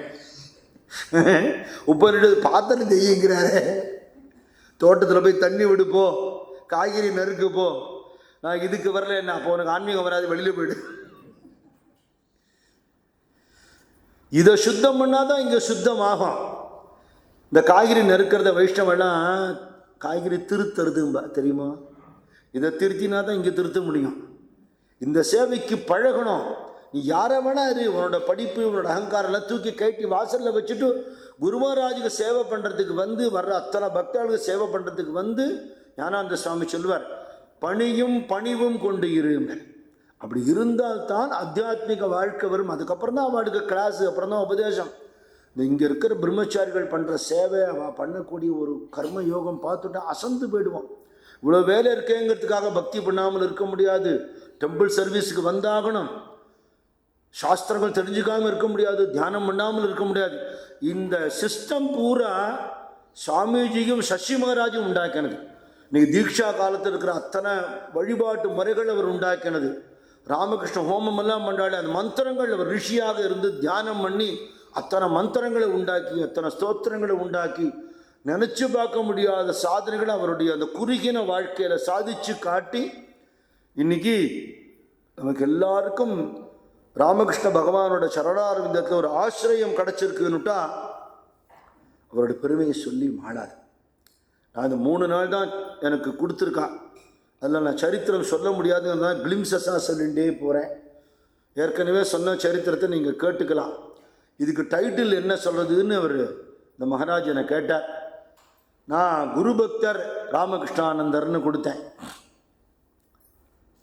உப்பு பாத்திரம் தேய்ங்கிறாரு. தோட்டத்தில் போய் தண்ணி விடுப்போ, காய்கறி நறுக்கு போ. நான் இதுக்கு வரல, என்ன அப்போ உனக்கு ஆன்மீகம் வராது, வெளியில் போயிடு. இதை சுத்தம் பண்ணாதான் இங்கே சுத்தமாகும். இந்த காய்கறி நறுக்கிறத வைஷ்ணவெல்லாம் காய்கறி திருத்துறதும்பா, தெரியுமா? இதை திருத்தினா தான் இங்கே திருத்த முடியும். இந்த சேவைக்கு பழகணும். நீ யாரை வேணா இரு, உன்னோட படிப்பு உன்னோட அகங்காரெல்லாம் தூக்கி கைட்டி வாசலில் வச்சுட்டு குருமராஜுக்கு சேவை பண்ணுறதுக்கு வந்து வர்ற அத்தனை பக்தர்களுக்கு சேவை பண்ணுறதுக்கு வந்து ஞானானந்த சுவாமி சொல்வார், பணியும் பணிவும் கொண்டு இருங்க. அப்படி இருந்தால்தான் ஆத்தியாத்மிக வாழ்க்கை வரும். அதுக்கப்புறம் தான் அவளுக்கு கிளாஸு, அப்புறம் தான் உபதேசம். இந்த இங்கே இருக்கிற பிரம்மச்சாரிகள் பண்ணுற சேவை, அவள் பண்ணக்கூடிய ஒரு கர்ம யோகம் பார்த்துட்டா அசந்து போயிடுவோம். இவ்வளோ வேலை இருக்கேங்கிறதுக்காக பக்தி பண்ணாமல் இருக்க முடியாது. டெம்பிள் சர்வீஸுக்கு வந்தாகணும். சாஸ்திரங்கள் தெரிஞ்சுக்காமல் இருக்க முடியாது. தியானம் பண்ணாமல் இருக்க முடியாது. இந்த சிஸ்டம் பூரா சுவாமிஜியும் சசி மகாராஜும் உண்டாக்கினது. இன்னைக்கு தீட்சா காலத்தில் இருக்கிற அத்தனை வழிபாட்டு முறைகள் அவர் உண்டாக்கினது. ராமகிருஷ்ண ஹோமம் எல்லாம் பண்ணாலே அந்த மந்திரங்கள் அவர் ரிஷியாக இருந்து தியானம் பண்ணி அத்தனை மந்திரங்களை உண்டாக்கி, அத்தனை ஸ்தோத்திரங்களை உண்டாக்கி, நினச்சி பார்க்க முடியாத சாதனைகளை அவருடைய அந்த குறுகின வாழ்க்கையில் சாதிச்சு காட்டி இன்னைக்கு நமக்கு எல்லாருக்கும் ராமகிருஷ்ண பகவானோட சரணாரவிந்தத்தில் ஒரு ஆசிரியம் கிடச்சிருக்குன்னுட்டா அவரோட பெருமையை சொல்லி மாளாது. நான் இந்த 3 நாள் தான் எனக்கு கொடுத்துருக்கான். அதில் நான் சரித்திரம் சொல்ல முடியாதுன்னு தான் கிளிம்சஸாக சொல்லிகிட்டே போகிறேன். ஏற்கனவே சொன்ன சரித்திரத்தை நீங்கள் கேட்டுக்கலாம். இதுக்கு டைட்டில் என்ன சொல்கிறதுன்னு அவர் இந்த மகாராஜ் என்னை கேட்டார். நான் குருபக்தர் ராமகிருஷ்ணானந்தர்னு கொடுத்தேன்.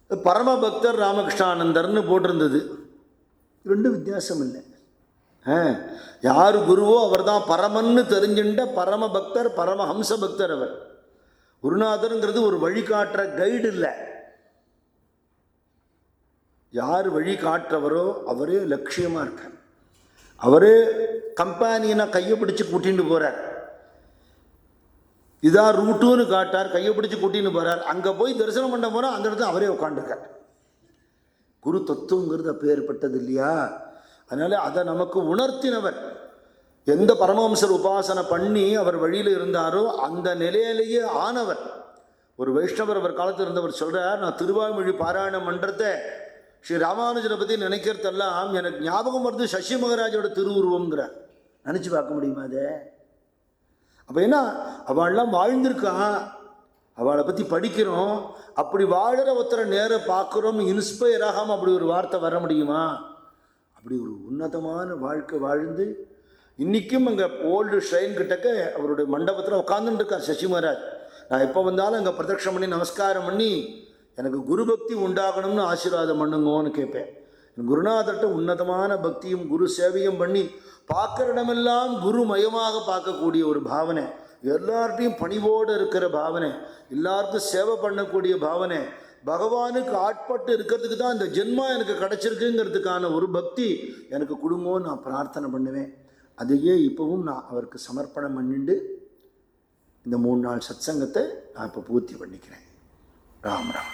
பரமபக்தர் ராமகிருஷ்ணானந்தர்னு போட்டிருந்தது. ரெண்டும் வித்தியாசம் இல்லை. யார் குருவோ அவர் தான் பரமன்னு தெரிஞ்சுட்ட பரமபக்தர், பரமஹம்ச பக்தர். அவர் குருநாதருங்கிறது ஒரு வழிகாட்டுற கைடு இல்லை. யார் வழி காட்டுறவரோ அவரே லட்சியமாக இருக்கார். அவரே கம்பானியனை கையை பிடிச்சி கூட்டின்னு போகிறார். இதான் ரூட்டுன்னு காட்டார், கையை பிடிச்சி கூட்டின்னு போகிறார். அங்கே போய் தரிசனம் பண்ண போனால் அந்த இடத்துல அவரே உட்காந்துருக்கார். குரு தத்துவங்கிறது அப்பேற்பட்டது இல்லையா? அதனால் அதை நமக்கு உணர்த்தினவர். எந்த பரமஹம்சர் உபாசனை பண்ணி அவர் வழியில் இருந்தாரோ அந்த நிலையிலேயே ஆனவர். ஒரு வைஷ்ணவர் அவர் காலத்தில் இருந்தவர் சொல்கிறார், நான் திருவாய்மொழி பாராயணம் பண்ணுறத ஸ்ரீ ராமானுஜரை பற்றி நினைக்கிறதெல்லாம் எனக்கு ஞாபகம் வருது சசி மகாராஜோட திருவுருவங்கிறார். நினச்சி பார்க்க முடியுமா அதை? அப்போ என்ன, அவள்லாம் வாழ்ந்திருக்கான், அவளை பற்றி படிக்கிறோம். அப்படி வாழற ஒருத்தரை நேரம் பார்க்குறோம், இன்ஸ்பயர் ஆகாமல் அப்படி ஒரு வார்த்தை வர முடியுமா? அப்படி ஒரு உன்னதமான வாழ்க்கை வாழ்ந்து இன்றைக்கும் அங்கே ஓல்டு ஷ்ரைன் கிட்டக்க அவருடைய மண்டபத்தில் உட்காந்துட்டு இருக்கார் சசி மகாராஜ். நான் எப்போ வந்தாலும் அங்கே பிரதட்சணம் பண்ணி நமஸ்காரம் பண்ணி எனக்கு குரு பக்தி உண்டாகணும்னு ஆசீர்வாதம் பண்ணுங்கன்னு கேட்பேன். குருநாதர்கிட்ட உன்னதமான பக்தியும் குரு சேவையும் பண்ணி பார்க்குற இடமெல்லாம் குருமயமாக பார்க்கக்கூடிய ஒரு பாவனை, எல்லார்ட்டையும் பணிவோடு இருக்கிற பாவனை, எல்லாருக்கும் சேவை பண்ணக்கூடிய பாவனை, பகவானுக்கு ஆட்பட்டு இருக்கிறதுக்கு தான் இந்த ஜென்மா எனக்கு கிடச்சிருக்குங்கிறதுக்கான ஒரு பக்தி எனக்கு கொடுங்கன்னு நான் பிரார்த்தனை பண்ணுவேன். அதையே இப்போவும் நான் அவருக்கு சமர்ப்பணம் பண்ணிட்டு இந்த 3 நாள் சத்சங்கத்தை நான் இப்போ பூர்த்தி பண்ணிக்கிறேன். ராம் ராம்.